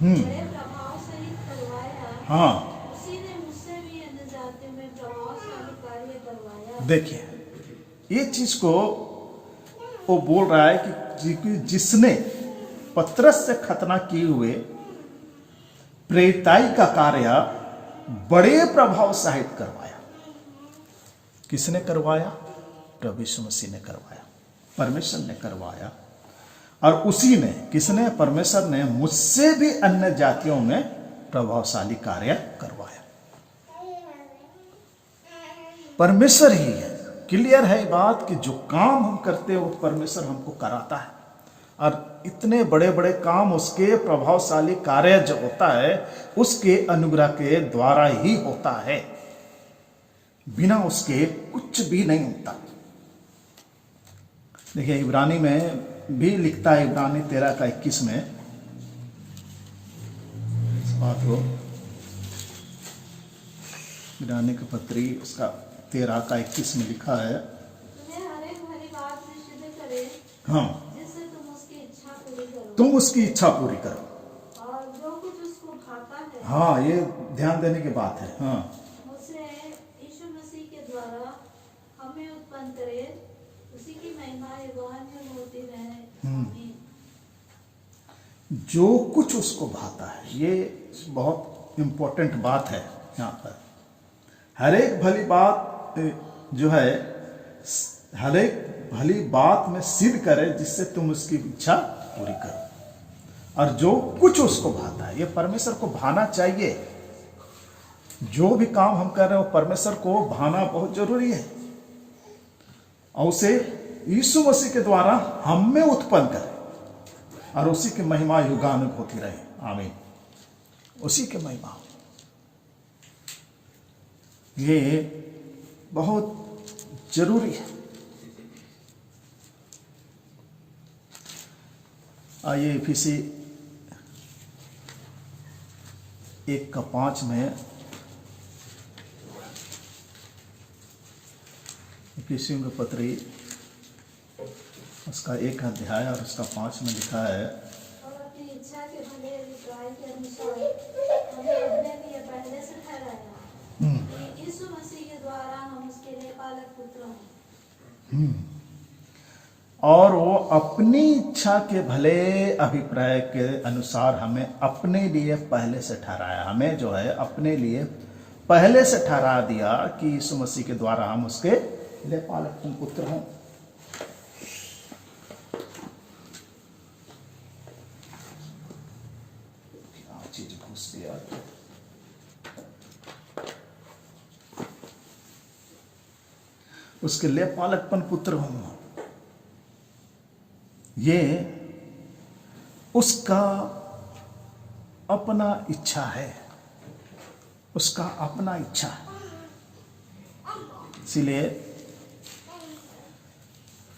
Speaker 3: बड़े प्रभाव सहित करवाया,
Speaker 2: हाँ,
Speaker 3: उसी ने मुझसे भी अन्य जातियों में प्रभावशाली कार्य करवाया।
Speaker 2: देखिए ये चीज को वो बोल रहा है कि जिसने पतरस से खतना किए हुए प्रेरिताई का कार्य बड़े प्रभाव सहित करवाया। किसने करवाया? प्रभु यीशु मसीह ने करवाया, परमेश्वर ने करवाया। और उसी ने, किसने? परमेश्वर ने मुझसे भी अन्य जातियों में प्रभावशाली कार्य करवाया। परमेश्वर ही है। क्लियर है बात कि जो काम हम करते हैं वो परमेश्वर हमको कराता है, और इतने बड़े बड़े काम, उसके प्रभावशाली कार्य जो होता है उसके अनुग्रह के द्वारा ही होता है, बिना उसके कुछ भी नहीं होता। देखिए इब्रानी में भी लिखता है, इब्रानी 13:21 में इस बात को, इब्रानी की पत्री उसका 13:21 में लिखा है।
Speaker 3: तुम्हें हर एक भली बात में सिद्ध करे,
Speaker 2: हाँ,
Speaker 3: जिससे तुम उसकी इच्छा पूरी करो।
Speaker 2: तुम उसकी इच्छा पूरी करो।
Speaker 3: और जो कुछ उसको भाता है,
Speaker 2: हाँ, ये ध्यान देने की बात है। हाँ,
Speaker 3: मुझसे यीशु मसीह के द्वारा हमें उत्पन्न करे, उसी की महिमा युगान में होती रहे। आमीन।
Speaker 2: जो कुछ उसको भाता है, ये बहुत इंपॉर्टेंट बात है यहाँ पर। हर एक भली बात जो है, हर एक भली बात में सिद्ध करे जिससे तुम उसकी इच्छा पूरी करो। और जो कुछ उसको भाता है, ये परमेश्वर को भाना चाहिए। जो भी काम हम कर रहे हो परमेश्वर को भाना बहुत जरूरी है, और उसे यीशु मसीह के द्वारा हम में उत्पन्न करे, और उसी की महिमा युगानुग होती रहे। आमीन। उसी की महिमा, ये बहुत जरूरी है। आइए इफिसी 1:5 में, इफिसियों की पत्री उसका 1 अध्याय और उसका 5 में लिखा है,
Speaker 3: और अपनी इच्छा के भले अभिप्राय के अनुसार हमें अपने लिए पहले से ठहराया कि यीशु मसीह के द्वारा हम उसके लिए पालक पुत्र हों।
Speaker 2: और वो अपनी इच्छा के भले अभिप्राय के अनुसार हमें अपने लिए पहले से ठहराया। हमें जो है अपने लिए पहले से ठहरा दिया कि यीशु मसीह के द्वारा हम उसके लिए पालक पुत्र हों। चीज घुस गया। उसके लिए पालकपन पुत्र हों, ये उसका अपना इच्छा है, उसका अपना इच्छा है। इसीलिए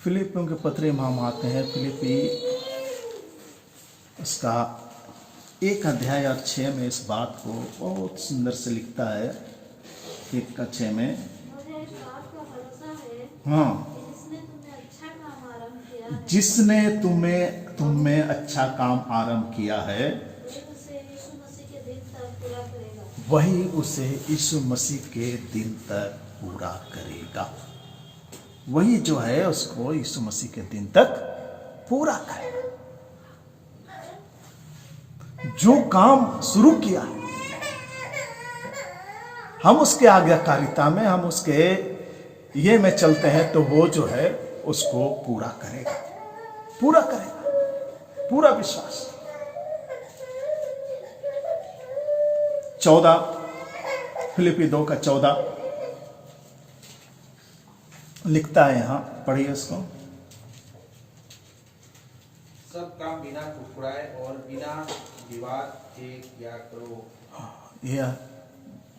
Speaker 2: फिलिपियों के पत्र में हम आते हैं, फिलिपी उसका 1 अध्याय और 6 में इस बात को बहुत सुंदर से लिखता है। 1:6 में,
Speaker 3: मुझे इस बात का भरोसा है
Speaker 2: हाँ,
Speaker 3: कि जिसने तुम्हें अच्छा काम आरंभ किया है,
Speaker 2: जिसने तुम्हें अच्छा काम आरंभ किया है,
Speaker 3: वही उसे यीशु मसीह के
Speaker 2: वही उसे यीशु मसीह के
Speaker 3: दिन तक पूरा करेगा।
Speaker 2: दिन तक पूरा करेगा। वही जो है उसको यीशु मसीह के दिन तक पूरा करेगा। जो काम शुरू किया है, हम उसके आज्ञाकारिता में, हम उसके ये में चलते हैं, तो वो जो है उसको पूरा करेगा, पूरा करेगा, पूरा विश्वास। 14 फिलिपी 2:14 लिखता है, यहां पढ़िए इसको।
Speaker 4: सब काम बिना कुड़कुड़ाए और बिना विवाद के किया करो।
Speaker 2: यह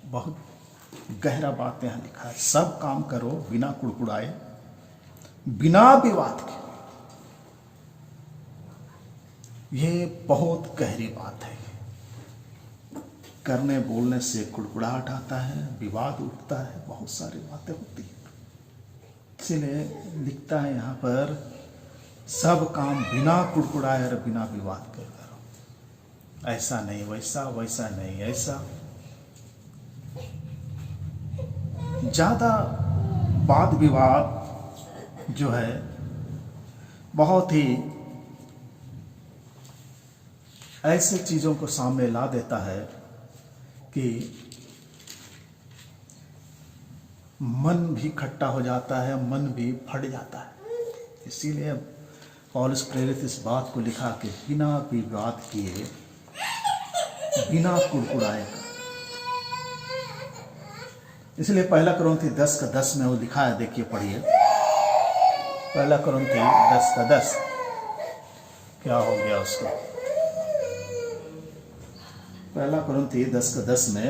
Speaker 2: बहुत गहरा बात यहाँ लिखा है। सब काम करो बिना कुड़कुड़ाए, बिना विवाद के। ये बहुत गहरी बात है। करने बोलने से कुड़कुड़ाहट आता है, विवाद उठता है, बहुत सारी बातें होती हैं। इसलिए लिखता है यहाँ पर, सब काम बिना कुड़कुड़ाए और बिना विवाद के करो। ऐसा नहीं वैसा, वैसा नहीं ऐसा। ज्यादा वाद विवाद जो है बहुत ही ऐसे चीजों को सामने ला देता है कि मन भी खट्टा हो जाता है, मन भी फट जाता है। इसीलिए पौलुस प्रेरित इस बात को लिखा कि बिना विवाद किए, बिना कुड़कुड़ाए कर। इसलिए 1 कुरिन्थी 10:10 में वो लिखा है, देखिए पढ़िए। 1 कुरिन्थी 10:10 क्या हो गया उसको? 1 कुरिन्थी 10:10 में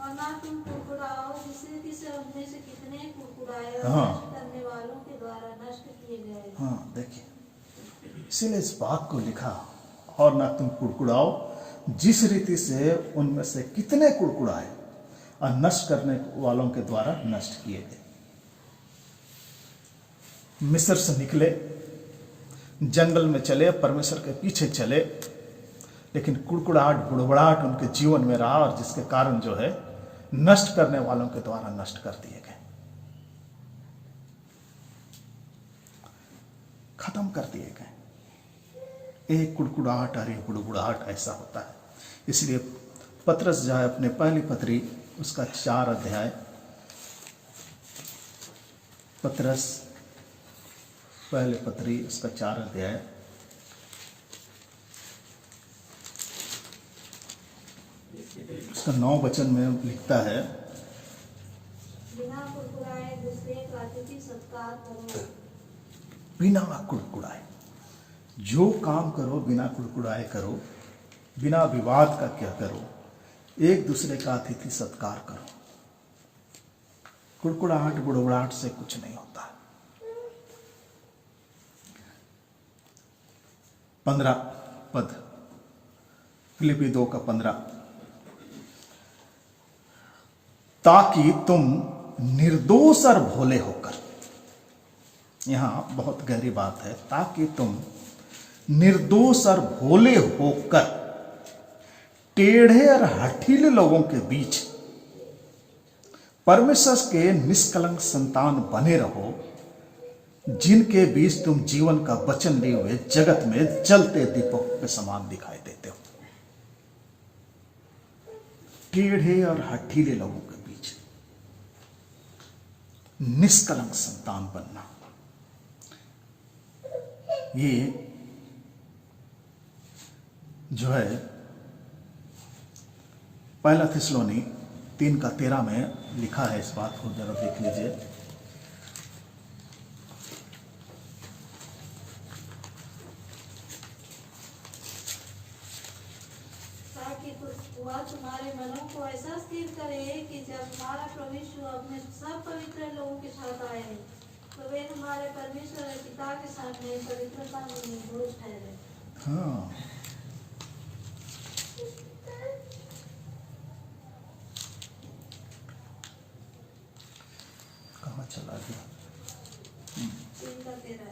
Speaker 3: और ना तुम कुड़कुड़ाओ, जिस रीति से उनमें से कितने कुड़कुड़ाए और
Speaker 2: हाँ।
Speaker 3: नष्ट करने वालों के द्वारा नष्ट किए गए।
Speaker 2: हाँ, देखिए, इसीलिए इस बात को लिखा, और ना तुम कुड़कुड़ाओ जिस रीति से उनमें से कितने कुड़कुड़ाए और नष्ट करने वालों के द्वारा नष्ट किए गए। मिस्र से निकले, जंगल में चले, परमेश्वर के पीछे चले, लेकिन कुड़कुड़ाहट, बुड़बुड़ाहट उनके जीवन में रहा, और जिसके कारण जो है नष्ट करने वालों के द्वारा नष्ट कर दिए गए, खत्म कर दिए गए। एक कुड़कुड़ाहट और एक बुड़बुड़ाहट ऐसा होता है। इसलिए पतरस जो है अपने पहली पत्री उसका 4 अध्याय, पतरस पहले पत्री उसका 4 अध्याय उसका 9 वचन में लिखता है,
Speaker 3: बिना कुड़कुड़ाए दूसरे का अतिथि सत्कार करो।
Speaker 2: बिना कुड़कुड़ाए जो काम करो बिना कुड़कुड़ाए करो, बिना विवाद का क्या करो, एक दूसरे का अतिथि सत्कार करो। कुड़कुड़ाहट बुड़बुड़ाहट से कुछ नहीं होता। 15 पद, फिलिप्पी 2:15, ताकि तुम निर्दोष और भोले होकर, यहां बहुत गहरी बात है, ताकि तुम निर्दोष और भोले होकर टेढ़े और हठीले लोगों के बीच परमेश्वर के निष्कलंक संतान बने रहो, जिनके बीच तुम जीवन का वचन लिए हुए जगत में जलते दीपक के समान दिखाई देते हो। टेढ़े और हठीले लोगों के बीच निष्कलंक संतान बनना, ये जो है 1 थिस्सलुनी 3:13 में लिखा है। इस बात को जरा देख लीजिए।
Speaker 3: ताकि वह तुम्हारे मनों को ऐसा स्थिर करे कि जब हमारा प्रभु यीशु अपने सब पवित्र लोगों के साथ आए, तो वे हमारे परमेश्वर और पिता के सामने पवित्रता में निर्दोष ठहरे।
Speaker 2: हाँ, कहाँ चला गया?
Speaker 3: 3:13।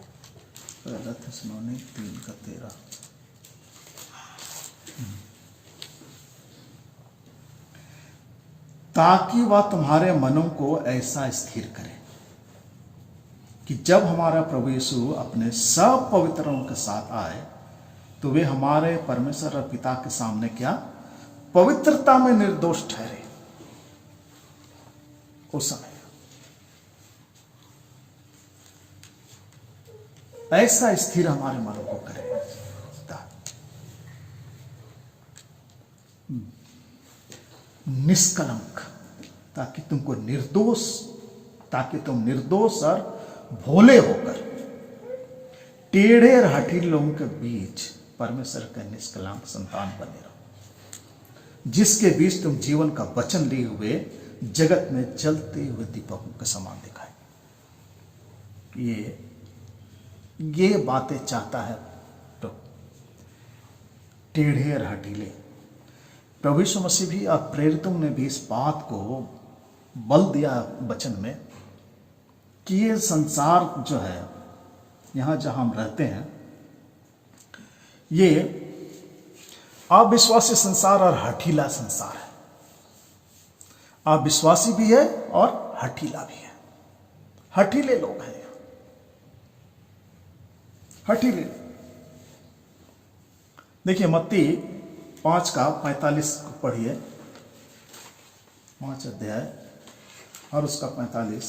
Speaker 2: 1 थिस्सलुनी 3:13। ताकि वह तुम्हारे मनों को ऐसा स्थिर करे कि जब हमारा प्रभु यीशु अपने सब पवित्रों के साथ आए, तो वे हमारे परमेश्वर और पिता के सामने क्या? पवित्रता में निर्दोष ठहरे। उस समय ऐसा स्थिर हमारे मनों को करे, निष्कलंक, ताकि तुम निर्दोष और भोले होकर टेढ़े और हठीले लोगों के बीच परमेश्वर के निष्कलंक संतान बने रहो, जिसके बीच तुम जीवन का वचन लिए हुए जगत में जलते हुए दीपकों के समान दिखाए। ये बातें चाहता है तो टेढ़े और हठीले। प्रभु यीशु मसीह भी और प्रेरितों ने भी इस बात को बल दिया वचन में कि ये संसार जो है, यहाँ जहाँ हम रहते हैं, ये अविश्वासी संसार और हठीला संसार है। अविश्वासी भी है और हठीला भी है। हठीले लोग हैं, हठीले। देखिए मत्ती 5:45 को पढ़िए, 5 अध्याय और उसका 45।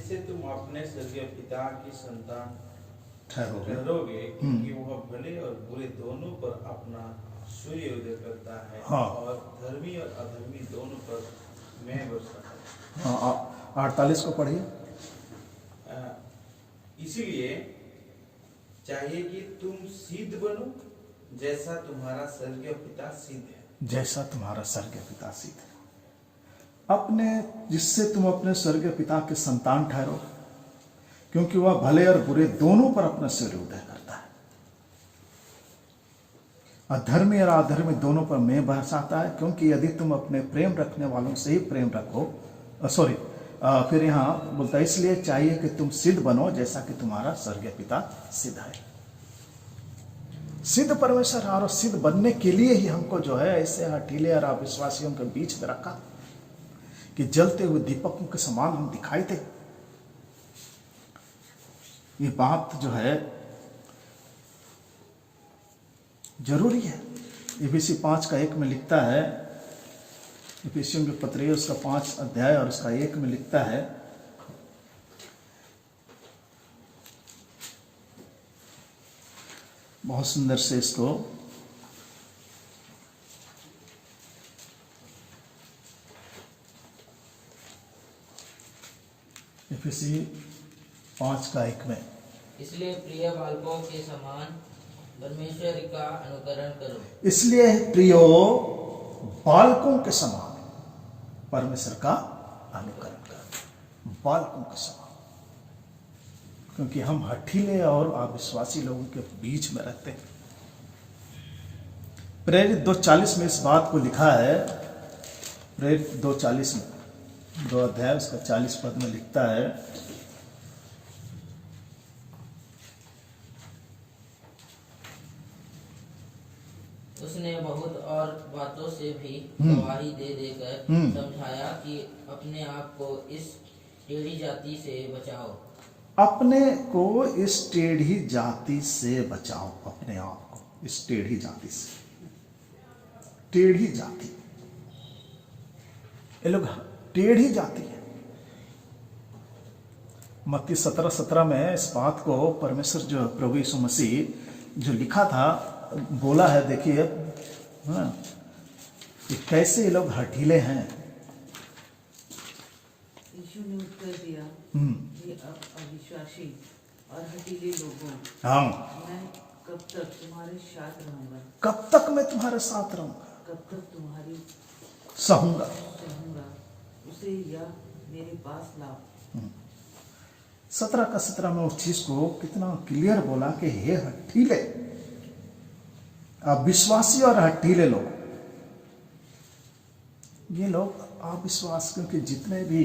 Speaker 4: जिससे तुम अपने स्वर्गीय पिता की संतान
Speaker 2: ठहरोगे।
Speaker 4: ठहरोगे, क्योंकि वह भले और बुरे दोनों पर अपना सूर्योदय करता है
Speaker 2: हाँ।
Speaker 4: और धर्मी और अधर्मी दोनों पर मैं बरसाता है।
Speaker 2: हाँ, 48 को पढ़िए।
Speaker 4: इसीलिए चाहिए कि तुम सिद्ध बनो जैसा तुम्हारा स्वर्गीय पिता सिद्ध है।
Speaker 2: जैसा तुम्हारा स्वर्गीय पिता सिद्ध है। अपने जिससे तुम अपने स्वर्गीय पिता के संतान ठहरो, क्योंकि वह भले और बुरे दोनों पर अपना सूर्योदय करता है। अधर्मी और अधर्मी दोनों पर मैं बरसाता है, क्योंकि यदि तुम अपने प्रेम रखने वालों से ही प्रेम रखो, फिर यहाँ बोलता है इसलिए चाहिए कि तुम सिद्ध बनो जैसा कि तुम्हारा स्वर्गीय पिता सिद्ध है। सिद्ध परमेश्वर, और सिद्ध बनने के लिए ही हमको जो है ऐसे हठीले और अविश्वासियों के बीच में रखा कि जलते हुए दीपकों के समान हम दिखाई दे। ये बात जो है जरूरी है। इफिसी 5:1 में लिखता है, इफिसियों के पत्र उसका 5 अध्याय और उसका 1 में लिखता है, बहुत सुंदर से इसको इफिसी 5:1 में,
Speaker 5: इसलिए प्रिय बालकों के समान परमेश्वर का अनुकरण करो।
Speaker 2: इसलिए प्रियो बालकों के समान परमेश्वर का अनुकरण करो। बालकों के समान, क्योंकि हम हठीले और अविश्वासी लोगों के बीच में रहते हैं। प्रेरित 2:40 में इस बात को लिखा है। प्रेरित 2:40 में, 2 अध्याय उसका 40 पद में लिखता है,
Speaker 5: उसने बहुत और बातों से भी गवाही दे देकर समझाया कि अपने आप को इस टेढ़ी जाति से बचाओ।
Speaker 2: अपने को इस टेढ़ी जाति से बचाओ। अपने आप को इस टेढ़ी जाति से। टेढ़ी जाति, ये लोग टेढ़ी जाति है। मत्ती 17:17 में इस बात को परमेश्वर जो प्रभु यीशु मसीह जो लिखा था, बोला है। देखिए कि कैसे ये लोग हठीले हैं।
Speaker 6: यीशु ने उत्तर दिया, ये अविश्वासी और हठीले लोगों,
Speaker 2: हाँ,
Speaker 6: मैं कब तक तुम्हारे साथ रहूंगा?
Speaker 2: कब तक मैं तुम्हारे साथ रहूंगा?
Speaker 6: कब तक तुम्हारी
Speaker 2: सहूंगा?
Speaker 6: सहूंगा? उसे या मेरे पास लाओ।
Speaker 2: 17 में उस चीज को कितना क्लियर बोला कि हे हठीले, अविश्वासी और हठीले लोग, ये लोग अविश्वास, क्योंकि जितने भी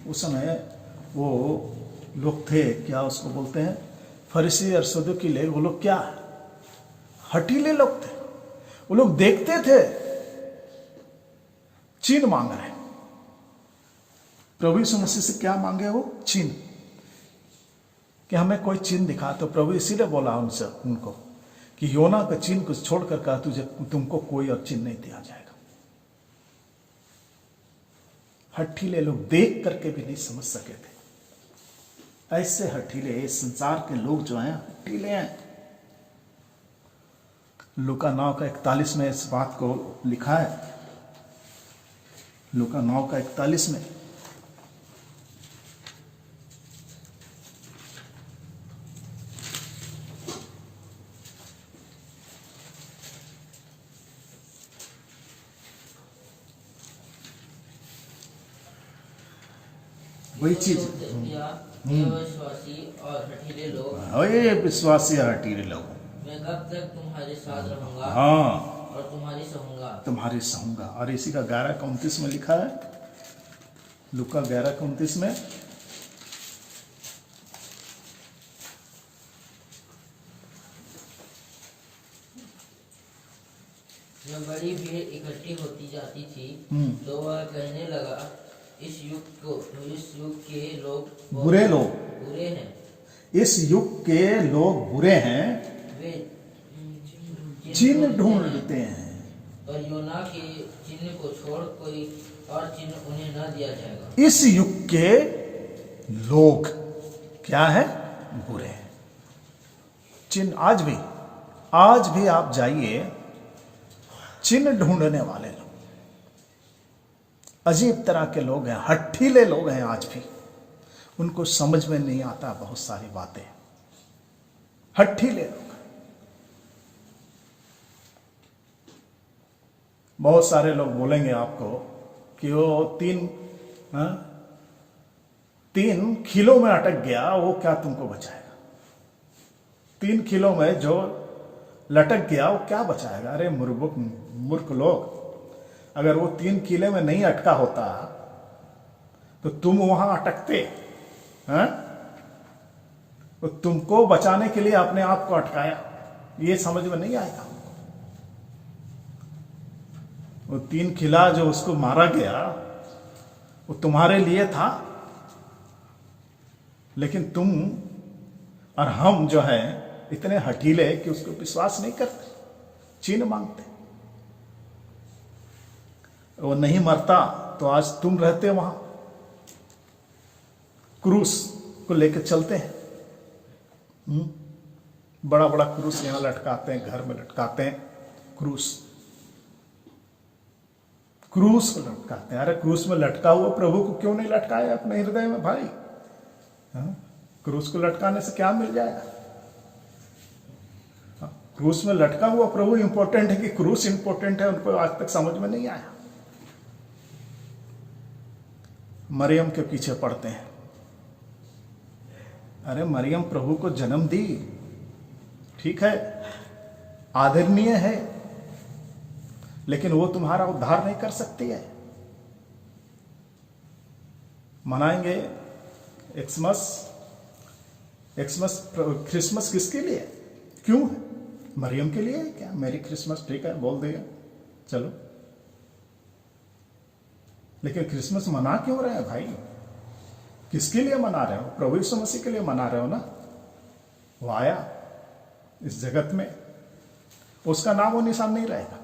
Speaker 2: उस समय वो लोग थे, क्या उसको बोलते हैं, फरीसी और सदूकी लोग, वो लोग क्या हठीले लोग थे। वो लोग देखते थे चिन्ह मांग रहे। प्रभु यीशु मसीह से क्या मांगे? वो चिन्ह, कि हमें कोई चिन्ह दिखा। तो प्रभु इसीलिए बोला उनसे, उनको कि योना का चिन्ह को छोड़कर कहा, तुमको कोई और चिन्ह नहीं दिया जाएगा। हठीले लोग देख करके भी नहीं समझ सके थे। ऐसे हठीले संसार के लोग जो हैं हठीले हैं। लूका 9:41 में इस बात को लिखा है। लूका 9:41 में, वही चीज,
Speaker 5: विश्वासी और हठीले लोग,
Speaker 2: ये विश्वासी हठीले लोग,
Speaker 5: मैं कब तक तुम्हारे साथ रहूंगा
Speaker 2: हाँ,
Speaker 5: और तुम्हारी सहूंगा।
Speaker 2: तुम्हारी सहूंगा। और इसी का 11:29 में लिखा है। लूका 11:29 में,
Speaker 5: जब बड़ी भीड़ इकट्ठी होती जाती थी तो वह कहने लगा, इस युग के लोग
Speaker 2: बुरे
Speaker 5: हैं।
Speaker 2: इस युग के लोग बुरे हैं,
Speaker 5: वे
Speaker 2: चिन्ह ढूंढते हैं,
Speaker 5: पर योना के चिन्ह को छोड़ कोई और चिन्ह उन्हें न दिया जाएगा।
Speaker 2: इस युग के लोग क्या है? बुरे हैं। चिन्ह आज भी आप जाइए, चिन्ह ढूंढने वाले लोग, अजीब तरह के लोग हैं, हठीले लोग हैं आज भी। उनको समझ में नहीं आता बहुत सारी बातें, हठीले लोग। बहुत सारे लोग बोलेंगे आपको कि वो तीन किलो में अटक गया, वो क्या तुमको बचाएगा? 3 किलो में जो लटक गया वो क्या बचाएगा? अरे मूर्ख लोग, अगर वो 3 किले में नहीं अटका होता तो तुम वहां अटकते हैं? तो तुमको बचाने के लिए अपने आप को अटकाया, ये समझ में नहीं आएगा। वो 3 किला जो उसको मारा गया वो तुम्हारे लिए था, लेकिन तुम और हम जो है इतने हठीले कि उसको विश्वास नहीं करते, चिन्ह मांगते। वो नहीं मरता तो आज तुम रहते वहां, क्रूस को लेकर चलते हैं। बड़ा बड़ा क्रूस यहां लटकाते हैं, घर में लटकाते हैं क्रूस को लटकाते हैं। अरे क्रूस में लटका हुआ प्रभु को क्यों नहीं लटकाया अपने हृदय में भाई? क्रूस को लटकाने से क्या मिल जाएगा? क्रूस में लटका हुआ प्रभु इंपॉर्टेंट है कि क्रूस इंपॉर्टेंट है? उनको आज तक समझ में नहीं आया। मरियम के पीछे पड़ते हैं। अरे मरियम प्रभु को जन्म दी, ठीक है, आदरणीय है, लेकिन वो तुम्हारा उद्धार नहीं कर सकती है। मनाएंगे क्रिसमस किसके लिए? क्यों है? मरियम के लिए है क्या? मेरी क्रिसमस, ठीक है, बोल दिया, चलो। लेकिन क्रिसमस मना क्यों रहे हैं भाई? किसके लिए मना रहे हो? प्रभु यीशु मसीह के लिए मना रहे हो ना। वो आया इस जगत में, उसका नाम और निशान नहीं रहेगा।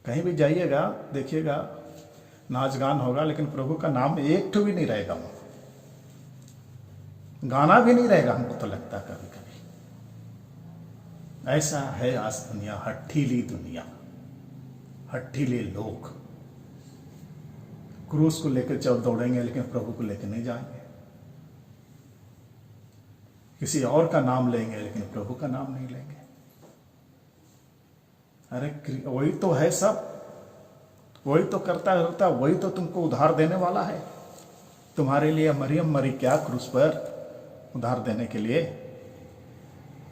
Speaker 2: कहीं भी जाइएगा देखिएगा नाच गान होगा, लेकिन प्रभु का नाम एक ठो भी नहीं रहेगा, वो गाना भी नहीं रहेगा। हमको तो लगता है कभी कभी ऐसा है आज दुनिया, हठीली दुनिया, हठीले लोग। क्रूस को लेकर चल दौड़ेंगे, लेकिन प्रभु को लेकर नहीं जाएंगे। किसी और का नाम लेंगे, लेकिन प्रभु का नाम नहीं लेंगे। अरे वही तो है सब, वही तो करता रहता, वही तो तुमको उधार देने वाला है। तुम्हारे लिए मरियम मरी क्या क्रूस पर? उधार देने के लिए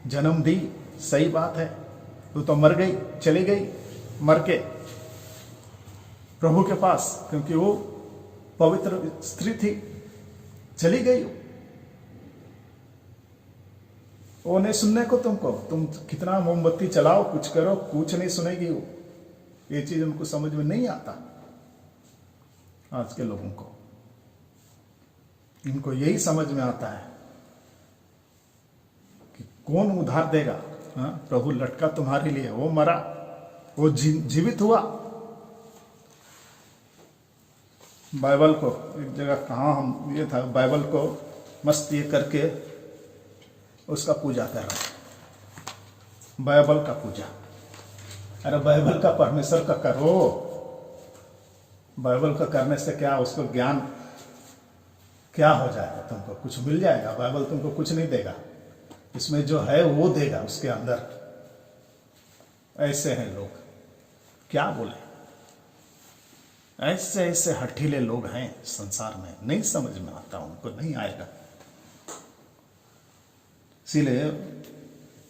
Speaker 2: जन्म दी, सही बात है। तो मर गई, चली गई मर के प्रभु के पास, क्योंकि वो पवित्र स्त्री थी, चली गई। वो नहीं सुनने को तुमको, तुम कितना मोमबत्ती चलाओ, कुछ करो, कुछ नहीं सुनेगी वो। ये चीज उनको समझ में नहीं आता आज के लोगों को। इनको यही समझ में आता है कि कौन उधार देगा। प्रभु लटका तुम्हारे लिए, वो मरा, वो जीवित हुआ। बाइबल को एक जगह कहाँ हम ये था, बाइबल को मस्त ये करके उसका पूजा कर रहे हैं, बाइबल का पूजा। अरे बाइबल का परमेश्वर का करो। बाइबल का करने से क्या उसको ज्ञान क्या हो जाएगा? तुमको कुछ मिल जाएगा? बाइबल तुमको कुछ नहीं देगा, इसमें जो है वो देगा उसके अंदर। ऐसे हैं लोग, क्या बोले? ऐसे ऐसे हठीले लोग हैं संसार में, नहीं समझ में आता, उनको नहीं आएगा। इसीलिए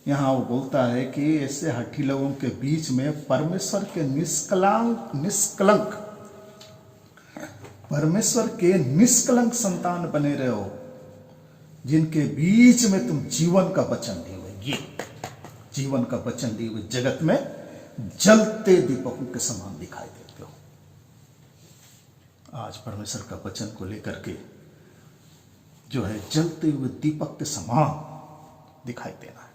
Speaker 2: यहां वो बोलता है कि ऐसे हठीले लोगों के बीच में परमेश्वर के निष्कलंक परमेश्वर के निष्कलंक संतान बने रहो, जिनके बीच में तुम जीवन का वचन लिए हुए, ये जीवन का वचन लिए हुए जगत में जलते दीपकों के समान दिखाई देते हो। आज परमेश्वर का वचन को लेकर के जो है जलते हुए दीपक के समान दिखाई देना है।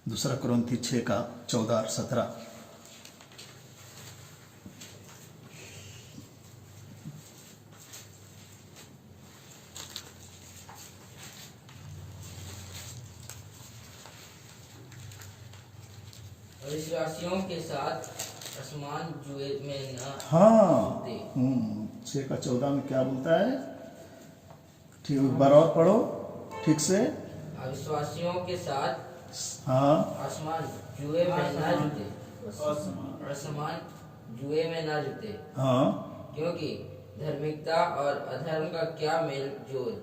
Speaker 2: दूसरा कुरिन्थी 6 का 14 और 17।
Speaker 5: अविश्वासियों के साथ असमान जुए में न
Speaker 2: हाँ
Speaker 5: दे।
Speaker 2: 6:14 में क्या बोलता है? ठीक, एक बार और पढ़ो ठीक से।
Speaker 5: अविश्वासियों के साथ
Speaker 2: हाँ
Speaker 5: आसमान जुए में न जुटे, असमान जुए में न जुटे,
Speaker 2: हाँ
Speaker 5: क्योंकि धार्मिकता और अधर्म का क्या मेल जोल,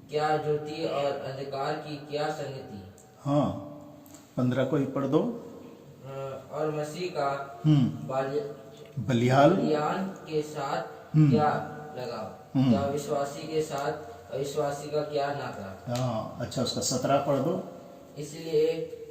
Speaker 5: क्या ज्योति और अंधकार की क्या संगति।
Speaker 2: हाँ 15 को ही पढ़ दो।
Speaker 5: और मसीह का
Speaker 2: बलियाल
Speaker 5: बलियान के साथ क्या लगाव, क्या विश्वासी के साथ अविश्वासी का क्या नाता।
Speaker 2: हाँ अच्छा, उसका 17 पढ़ दो।
Speaker 5: इसलिए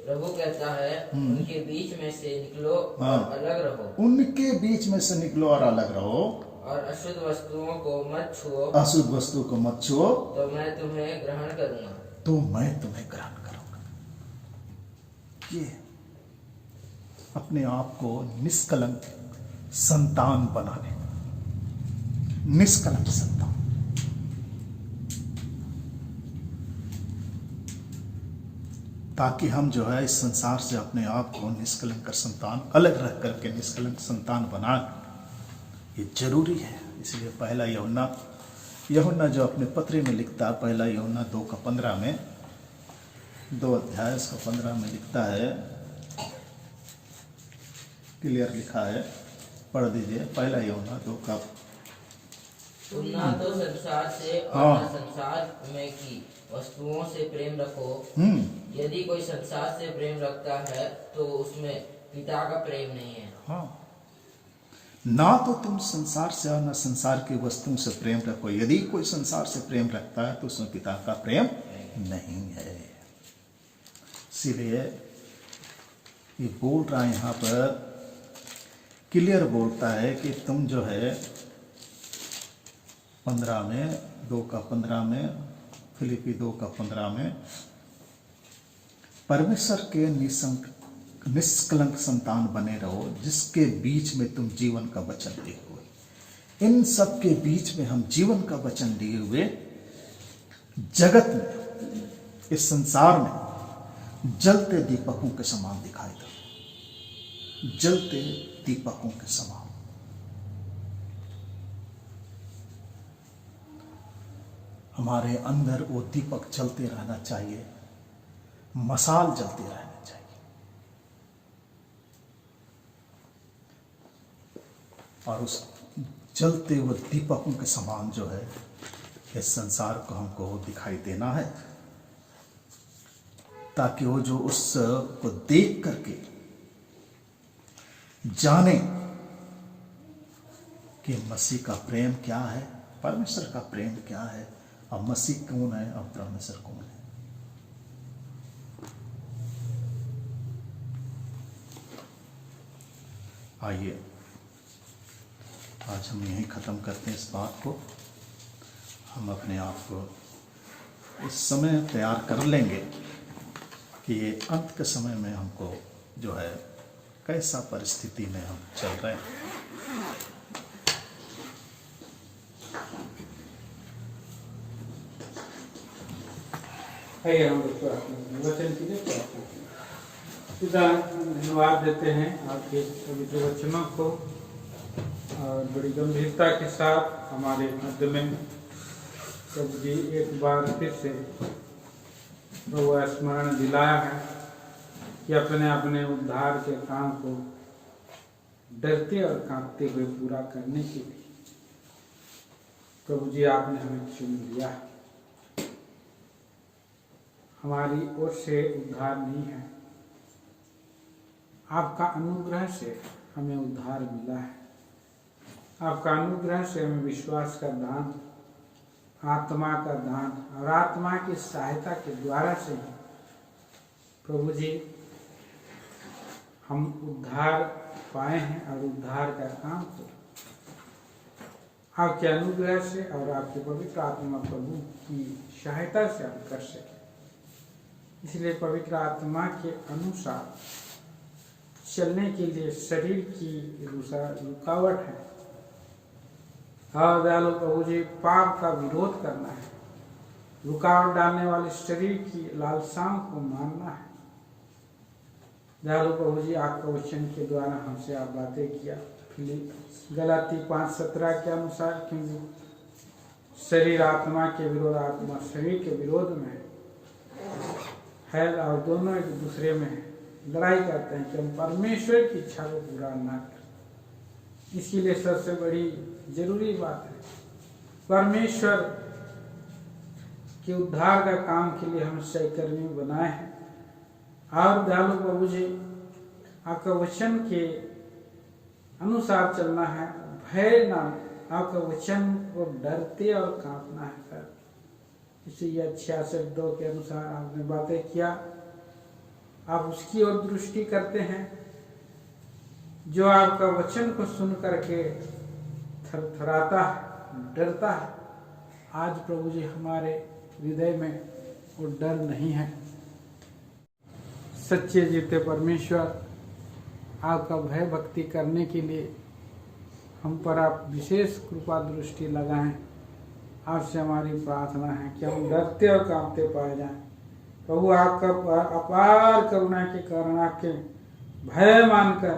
Speaker 5: प्रभु कहता है, उनके बीच में से निकलो और अलग रहो,
Speaker 2: उनके बीच में से निकलो और अलग रहो,
Speaker 5: और अशुद्ध वस्तुओं को मत छुओ,
Speaker 2: अशुद्ध वस्तु को मत छुओ,
Speaker 5: तो मैं तुम्हें ग्रहण करूंगा।
Speaker 2: तो मैं तुम्हें ग्रहण करूंगा। ये अपने आप को निष्कलंक संतान बनाने, निष्कलंक संतान। ताकि हम जो है इस संसार से अपने आप को निष्कलंक संतान, अलग रख करके निष्कलंक संतान बना, ये जरूरी है। इसलिए पहला यूहन्ना जो अपने पत्री में लिखता है, पहला यूहन्ना 2:15 में, 2 अध्याय उसका 15 में लिखता है, क्लियर लिखा है, पढ़ दीजिए। पहला यूहन्ना 2 का
Speaker 5: तुम ना तो संसार से और न संसार में की वस्तुओं से प्रेम रखो। यदि कोई संसार से प्रेम रखता है तो उसमें पिता का प्रेम नहीं है।
Speaker 2: हाँ, ना तो तुम संसार से और न संसार की वस्तुओं से प्रेम रखो। यदि कोई संसार से प्रेम रखता है तो उसमें पिता का प्रेम नहीं है। इसीलिए ये बोल रहा है यहाँ पर, क्लियर बोलता है कि तुम जो है 15 में, 2:15 में, फिलिपी 2:15 में, परमेश्वर के निष्कलंक संतान बने रहो, जिसके बीच में तुम जीवन का वचन लिए हुए। इन सब के बीच में हम जीवन का वचन लिए हुए जगत में, इस संसार में जलते दीपकों के समान दिखाई दो, जलते दीपकों के समान। हमारे अंदर वो दीपक जलते रहना चाहिए, मशाल जलते रहना चाहिए। और उस जलते हुए दीपकों के समान जो है इस संसार को हमको दिखाई देना है, ताकि वो जो उस को देख करके जाने कि मसीह का प्रेम क्या है, परमेश्वर का प्रेम क्या है, और मसीह कौन है और परमेश्वर कौन है। आइए आज हम यहीं ख़त्म करते हैं इस बात को। हम अपने आप को इस समय तैयार कर लेंगे कि ये अंत के समय में हमको जो है कैसा परिस्थिति में हम चल रहे हैं।
Speaker 1: आइए हम लोग प्रार्थना वचन के लिए प्रार्थना करें। पिता, धन्यवाद देते हैं आपके पवित्र वचनों को, और बड़ी गंभीरता के साथ हमारे मध्य में प्रभु जी एक बार फिर से प्रभु स्मरण दिलाया है कि अपने अपने उद्धार के काम को डरते और कांपते हुए पूरा करने के लिए प्रभु जी आपने हमें चुन लिया। हमारी ओर से उद्धार नहीं है, आपका अनुग्रह से हमें उद्धार मिला है। आपका अनुग्रह से हमें विश्वास का दान, आत्मा का दान और आत्मा की सहायता के द्वारा से ही प्रभु जी हम उद्धार पाए हैं, और उद्धार का काम को आपके अनुग्रह से और आपके पवित्र आत्मा प्रभु की सहायता से हम कर सके। इसलिए पवित्र आत्मा के अनुसार चलने के लिए शरीर की रुकावट है। हाँ दयालु प्रभु जी, पाप का विरोध करना है, रुकावट डालने वाले शरीर की लालसाओं को मानना है, दयालु प्रभु जी, आपका वचन के द्वारा हमसे आप बातें किया। गलाती 5:17 के अनुसार, क्योंकि शरीर आत्मा के विरोध, आत्मा शरीर के विरोध में है और दोनों एक दूसरे में लड़ाई करते हैं कि हम परमेश्वर की इच्छा को पूरा ना करें। इसके लिए सबसे बड़ी जरूरी बात है, परमेश्वर के उद्धार का काम के लिए हम सहकर्मी बनाए हैं। और दयालु प्रभु जी, आपका वचन के अनुसार चलना है, भय ना, आपका वचन को डरते और कांपना है सर। इसीलिए 66:2 के अनुसार आपने बातें किया, आप उसकी ओर दृष्टि करते हैं। जो आपका वचन को सुन करके थरथराता है, डरता है, आज प्रभु जी हमारे हृदय में वो डर नहीं है। सच्चे जीते परमेश्वर, आपका भय भक्ति करने के लिए हम पर आप विशेष कृपा दृष्टि लगाएं। आपसे हमारी प्रार्थना है कि हम डरते और कांपते पाए जाएं। प्रभु, आपका अपार करुणा के कारण आपके भय मानकर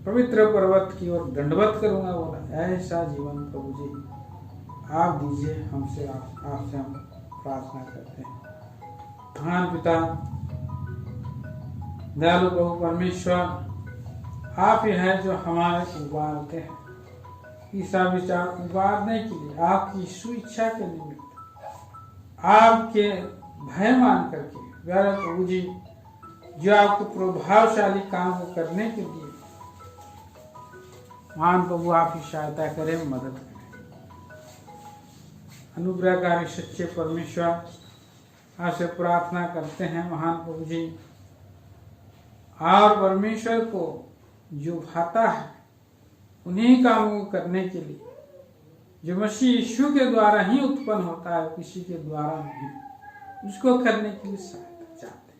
Speaker 1: पवित्र पर्वत की ओर दंडवत करूंगा बोला, ऐसा जीवन प्रभु जी आप दीजिए हमसे। आपसे हम प्रार्थना करते हैं। महान पिता दयालु प्रभु परमेश्वर, आप ही है जो हमारे उबारते हैं। ईसा विचार उबारने के लिए आपकी सुइच्छा के निमित्त आपके भय मान करके प्यारे प्रभु जी, जो आपके प्रभावशाली काम को करने के लिए महान प्रभु आप ही सहायता करें, मदद करें। अनुग्रहकारी सच्चे परमेश्वर, आपसे प्रार्थना करते हैं महान प्रभु जी, और परमेश्वर को जो भाता है उन्हीं कामों को करने के लिए जो मसीह यीशु के द्वारा ही उत्पन्न होता है, किसी के द्वारा नहीं, उसको करने के लिए सहायता चाहते हैं।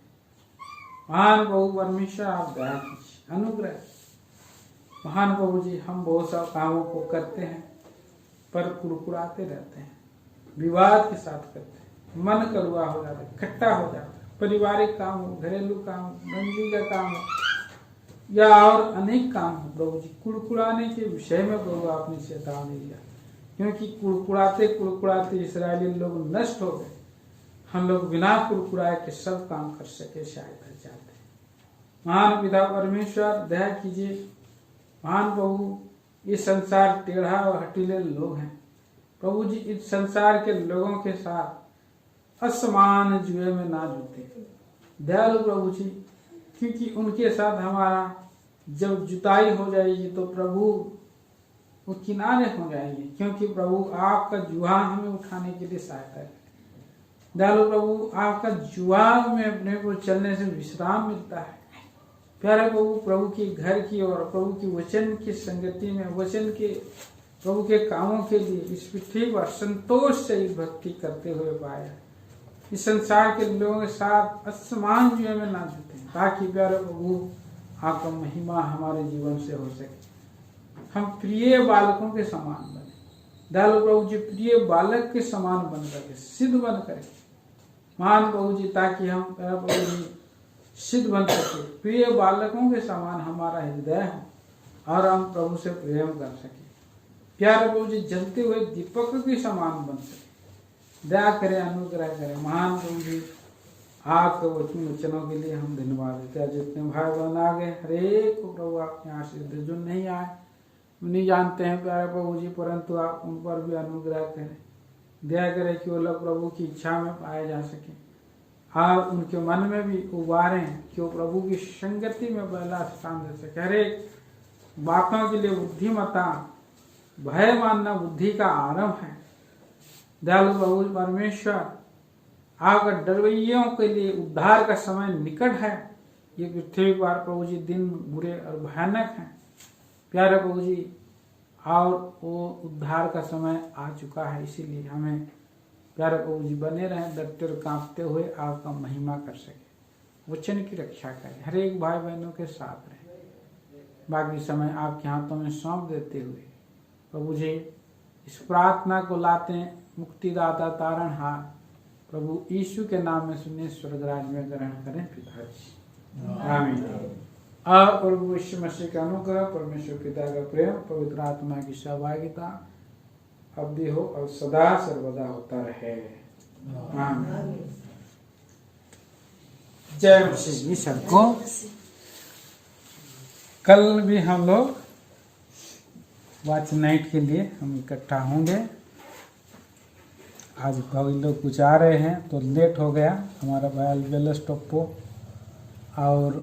Speaker 1: महान प्रभु परमेश्वर, आप दया कीजिए, अनुग्रह। महान प्रभु जी, हम बहुत सा कामों को करते हैं पर कुड़कुड़ाते रहते हैं, विवाद के साथ करते हैं, मन कड़वा हो जाता है, खट्टा हो जाता है। पारिवारिक काम हो, घरेलू काम हो, मंजिल का काम हो, या और अनेक काम हो, प्रभु जी कुड़कुड़ाने के विषय में प्रभु आपने चेतावनी दिया, क्योंकि कुड़कुड़ाते कुड़कुड़ाते इस्राएली लोग नष्ट हो गए। हम लोग बिना कुड़कुड़ाए के सब काम कर सके, सहायता चाहते हैं। महान पिता परमेश्वर, दया कीजिए। महान प्रभु, ये संसार टेढ़ा और हटीले लोग हैं प्रभु जी, इस संसार के लोगों के साथ असमान जुए में ना जुटे दयालु प्रभु जी, क्योंकि उनके साथ हमारा जब जुताई हो जाएगी तो प्रभु वो किनारे हो जाएंगे, क्योंकि प्रभु आपका जुआ हमें उठाने के लिए सहायता है। दयालु प्रभु, आपका जुआ में अपने को चलने से विश्राम मिलता है। प्यारे प्रभु, प्रभु के घर की और प्रभु की वचन की संगति में, वचन के प्रभु के कामों के लिए इस पृथ्वी पर संतोष से भक्ति करते हुए पाया। इस संसार के लोगों के साथ असमान जुए में ना जुटे, ताकि प्यारे प्रभु आपका महिमा हमारे जीवन से हो सके। हम प्रिय बालकों के समान बने दयालु प्रभु जी, प्रिय बालक के समान बन करके, सिद्ध बन करके महान प्रभु जी, ताकि हम प्रभु जी सिद्ध बन सके, प्रिय बालकों के समान हमारा हृदय हो और हम प्रभु से प्रेम कर सके। प्यारे प्रभु जी, जलते हुए दीपक के समान बन सके। दया करें, अनुग्रह करें। महान प्रभु जी, आपके वचनों के लिए हम धन्यवाद देते हैं। जितने भाई बहन आ गए, हरेक को प्रभु आपके आशीष दे। जो नहीं आए, नहीं जानते हैं प्यारे प्रभु जी, परंतु आप उन पर भी अनुग्रह करें, दया करें कि वो लोग प्रभु की इच्छा में पाए जा सके। और उनके मन में भी उबारें कि वो प्रभु की संगति में पहला स्थान दे सके। हरेक बातों के लिए बुद्धिमता, भय मानना बुद्धि का आरंभ है। दयालु प्रभु परमेश्वर, आपका डरवैयों के लिए उद्धार का समय निकट है। ये पृथ्वी पर प्रभु जी दिन बुरे और भयानक हैं प्यारे प्रभु जी, और वो उद्धार का समय आ चुका है। इसीलिए हमें प्यारे प्रभु जी बने रहें, डरते और कांपते हुए आपका महिमा कर सके, वचन की रक्षा करें, हर एक भाई बहनों के साथ रहें। बाकी समय आपके हाथों में सौंप देते हुए प्रभु जी इस प्रार्थना को लाते हैं, मुक्तिदाता तारणहार प्रभु यीशु के नाम में सुनिए, स्वर्ग राज्य में ग्रहण करें पिताजी। आमीन। और प्रभु यीशु मसीह का अनुग्रह, परमेश्वर पिता का प्रेम, पवित्र आत्मा की सहभागिता अब भी हो और सदा सर्वदा होता रहे। आमीन। जय मसीह जी सबको। कल भी हम लोग वॉच नाइट के लिए हम इकट्ठा होंगे। आज भाई लोग कुछ आ रहे हैं तो लेट हो गया हमारा भाई बेल स्टॉप को। और